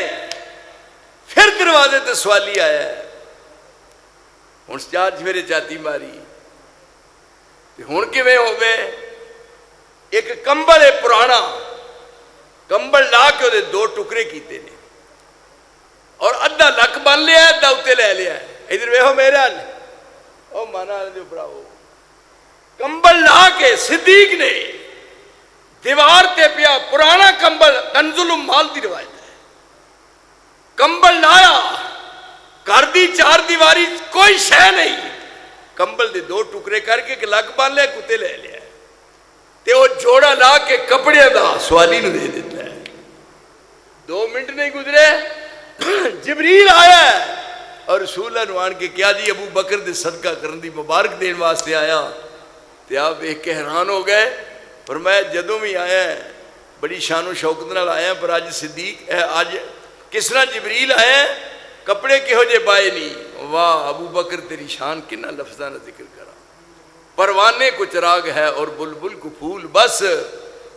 پھر دروازے تے سوالی آیا ہے، ہن چار چفیرے چاتی ماری، ہن کیویں ہوے، ایک کمبل ہے پرانا، کمبل لا کے وہ دو ٹکڑے کیتے نے اور ادھا لک بن لیا ادھا اتنے لے لیا، ادھر ویکھو میرے حال او مانا دے بڑاؤ، کمبل لا کے صدیق نے دیوار تے پیا پرانا کمبل، کنز المال دی روایت ہے، کمبل لایا گھر دی چار دیواری کوئی شے نہیں، کمبل دے دو ٹکڑے کر کے لگ بن لیا کتے لے لیا تے وہ جوڑا لا کے کپڑے دا سوالی نو دے دیتا ہے، 2 منٹ نہیں گزرے جبریل آیا ہے اور رسول اللہ نوان کے کیا جی ابو بکر دے صدقہ کرن دی مبارک دین واسطے آیا، تے آپ ایک کے حیران ہو گئے، فرمایا جدوں بھی آیا ہے بڑی شان و شوکت نال آیا ہے، پر آج صدیق آج کس طرح جبریل آیا ہے، کپڑے کہو جے پائے نہیں، واہ ابو بکر تیری شان کنا لفظاں نہ ذکر کرا، پروانے کو چراغ ہے اور بلبل کو پھول بس،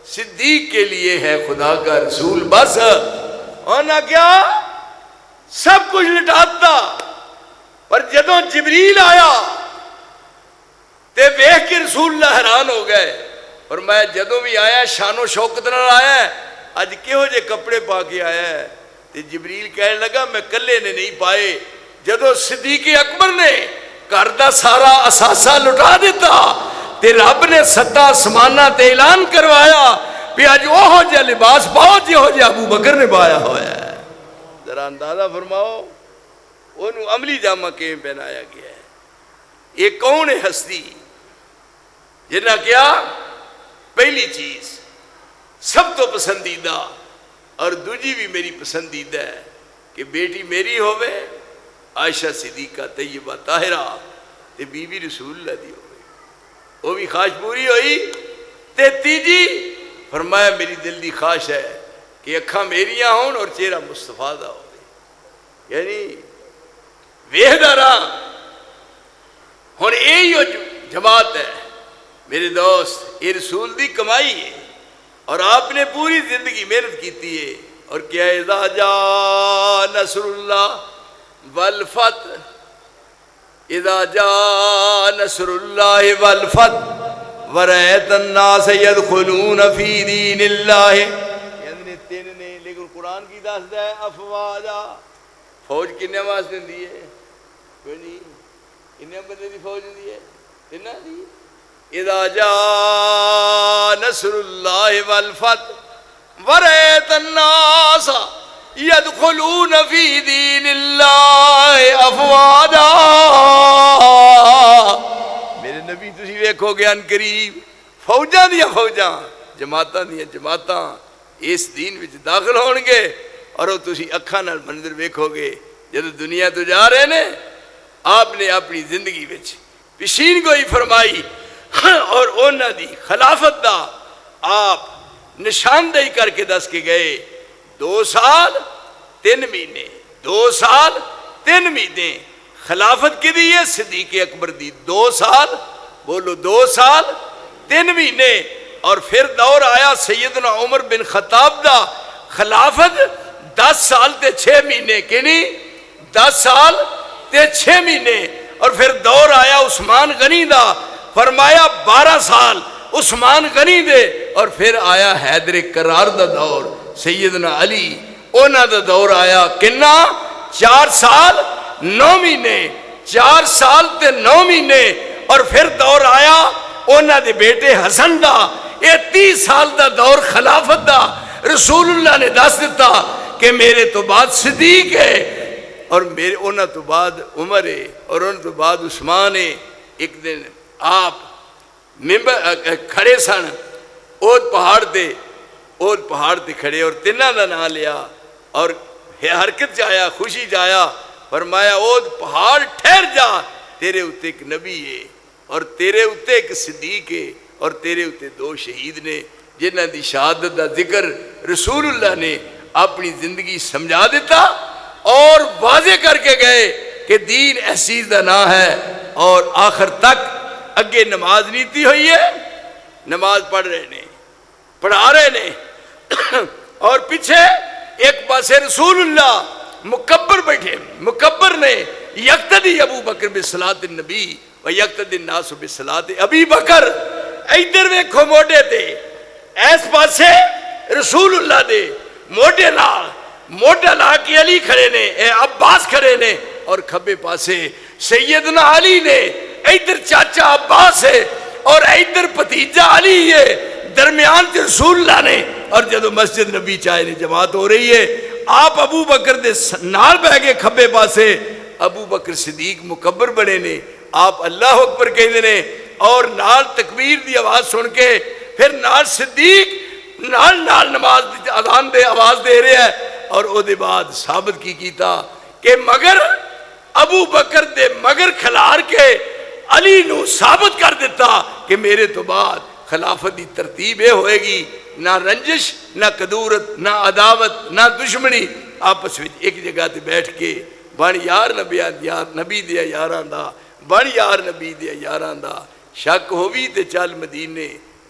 صدیق کے لیے ہے خدا کا رسول بس، اور نہ کیا سب کچھ لٹاتا، پر جدوں جبریل آیا تے دیکھ کے رسول اللہ حیران ہو گئے، اور میں جدوں بھی آیا شان و شوکت نال آیا ہے، اج کہو جے کپڑے پا کے آیا ہے، تے جبریل کہنے لگا میں کلے نے نہیں پائے، جدو صدیق اکبر نے گھر دا سارا اثاثہ لٹا دیتا تے رب نے 7 آسماناں تے اعلان کروایا کہ اج اوہو جا لباس پاؤ جہو جا ابو بکر نے پایا ہوا ہے، ذرا اندازہ فرماؤ انہوں عملی جامہ کیوں پہنایا گیا ہے، یہ کون ہے ہستی جنہاں کیا پہلی چیز سب تو پسندیدہ اور دوجی بھی میری پسندیدہ ہے کہ بیٹی میری ہوئے عائشہ صدیقہ طیبہ طاہرہ تے بی بی رسول اللہ دی ہوئے، وہ بھی خواہش پوری ہوئی، تے تیجی فرمایا میری دل دی خواہش ہے کہ اکھاں میریاں ہون اور چہرہ مصطفیٰ دا ہوئے، یعنی ویہدہ راہ ہون یہی جماعت ہے میرے دوست، یہ رسول دی کمائی ہے اور آپ نے پوری زندگی محنت کیتی ہے، اور کیا اذا جاء نصر اللہ والفتح، اذا جاء نصر اللہ والفتح ورأیت الناس يدخلون فی دین اللہ، یعنی 3 نے لیکن قرآن کی دست ہے افواجا، فوج کنے واسطے دی ہے کوئی نہیں، کنے بندے دی فوج دی ہے کنا دی، اذا جاء نصر اللہ والفتح ورأیت الناس یدخلون فی دین اللہ افواجا، میرے نبی تسی ویکھو گے ان قریب فوجاں دیاں فوجاں، جماعتاں دیاں جماعتاں اس دین وچ داخل ہون گے، اور وہ تسی اکھاں نال منظر ویکھو گے جدو دنیا تو جا رہے نے۔ آپ نے اپنی زندگی وچ پیشین گوئی فرمائی اور اونا دی خلافت دا آپ نشاندہی کر کے دس کے گئے 2 سال 3 مہینے، 2 سال 3 مہینے خلافت کی دی ہے صدیق اکبر دی، 2 سال بولو 2 سال 3 مہینے، اور پھر دور آیا سیدنا عمر بن خطاب دا، خلافت 10 سال تے 6 مہینے، کنی 10 سال تے 6 مہینے، اور پھر دور آیا عثمان غنی دا، فرمایا 12 سال عثمان غنی دے، اور پھر آیا حیدر کرار دا دور سیدنا علی، اونا دا دور آیا کنا 4 سال 9 مہینے، 4 سال تے 9 مہینے، اور پھر دور آیا اونا دے بیٹے حسن دا، یہ 30 سال دا دور خلافت دا۔ رسول اللہ نے دس دیتا کہ میرے تو بعد صدیق ہے، اور میرے اونا تو بعد عمر ہے، اور اونا تو بعد عثمان ہے۔ ایک دن آپ کھڑے سن اوت پہاڑ تے کھڑے، اور تینہ دا نام لیا اور حرکت جایا، خوشی جایا، فرمایا اوت پہاڑ ٹھہر جا، تیرے اُتے ایک نبی ہے، اور تیرے اُتے ایک صدیق ہے، اور تیرے اُتے 2 شہید نے جنہ دی شہادت دا ذکر رسول اللہ نے اپنی زندگی سمجھا دیتا اور واضح کر کے گئے کہ دین ایسی دا نہ ہے، اور آخر تک اگے نماز نیتی ہوئی ہے، نماز پڑھ رہے نے، پڑھا رہے نے، اور پیچھے ایک پاسے رسول اللہ مکبر بیٹھے، مکبر نے یقتدی ابو بکر بصلاۃ النبی و یقتدی الناس بصلاۃ ابی بکر، ادھر ویکھو موڈے تے، ایس پاسے رسول اللہ دے موڈے نال موڈا لا کے علی کھڑے نے، اے عباس کھڑے نے، اور کھبے پاسے سیدنا علی نے، ادھر چاچا عباس ہے اور ادھر بھتیجا علی ہے، درمیان تے رسول اللہ نے، اور جدو مسجد نبی چاہے نے جماعت ہو رہی ہے، آپ ابو بکر دے نال بہ گئے کھبے پاسے، ابو بکر صدیق مکبر بنے نے، آپ اللہ اکبر کہتے نے، اور نال تکبیر دی آواز سن کے پھر نال صدیق نال نماز دی اذان دے آواز دے رہے ہیں، اور او دے بعد ثابت کی کیتا کہ مگر ابو بکر دے مگر کھلار کے علی نو ثابت کر دیتا کہ میرے تو بعد خلافت دی ترتیب یہ ہوئے گی، نہ رنجش، نہ کدورت، نہ عداوت، نہ دشمنی، آپس میں ایک جگہ تے بیٹھ کے بن یار نبی دیا یاراں دا، بن یار نبی دیا یاراں دا، شک ہووی تے چل مدینے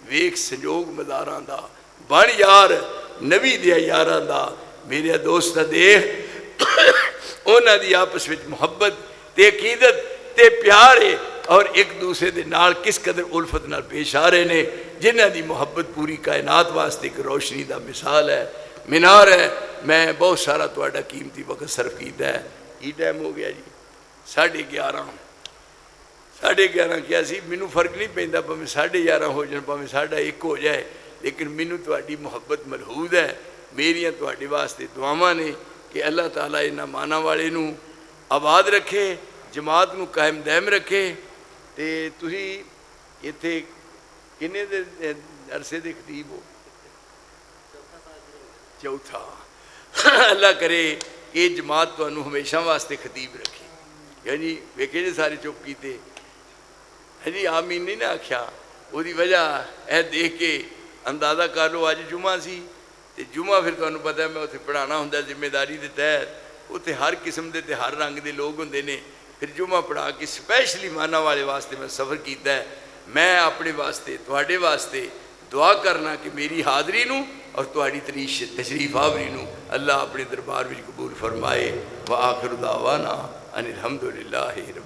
ویکھ سنجوگ مزاراں دا، بن یار نبی دیا یاراں دا، میرے دوست دیکھ اونا دی آپس میں محبت تے عقیدت تے پیارے، اور ایک دوسرے دے نال کس قدر الفت نال پیش آ رہے نے، جنہ دی محبت پوری کائنات واسطے ایک روشنی دا مثال ہے، مینار ہے۔ میں بہت سارا تہاڈا قیمتی وقت صرف کیتا ہے، یہ ٹائم ہو گیا جی 11:30 کیا سی، مینوں فرق نہیں پیندا پاویں 11:30 ہو جان پاویں 1:30 ہو جائے، لیکن مینوں تہاڈی محبت ملحوظ ہے، میریاں تہاڈے واسطے دعاواں نے کہ اللہ تعالیٰ انہاں ماناں والے نوں آباد رکھے، جماعت نوں قائم دائم رکھے، تے تسی ایتھے کنے دے عرصے دے خطیب ہو؟ چوتھا۔ اللہ کرے یہ جماعت تانوں ہمیشہ واسطے خطیب رکھے۔ یعنی ویکھے جی سارے چپ کیتے، جی آمین نہیں نہ آکھیا، وہ دی وجہ اے دیکھ کے اندازہ کر لو، اج جمعہ سی تے جمعہ پھر تانوں پتہ ہے میں اتنے پڑھانا ہوندا ذمہ داری دے تحت، اتنے ہر قسم دے تے ہر رنگ دے لوگ ہوندے نے، پھر جمعہ پڑھا کے سپیشلی مانا والے واسطے میں سفر کیتا ہے۔ میں اپنے واسطے تواڈے واسطے دعا کرنا کہ میری حاضری نوں اور تواڈی تشریف آوری نوں اللہ اپنے دربار وچ قبول فرمائے۔ وآخر دعوانا ان الحمدللہ رب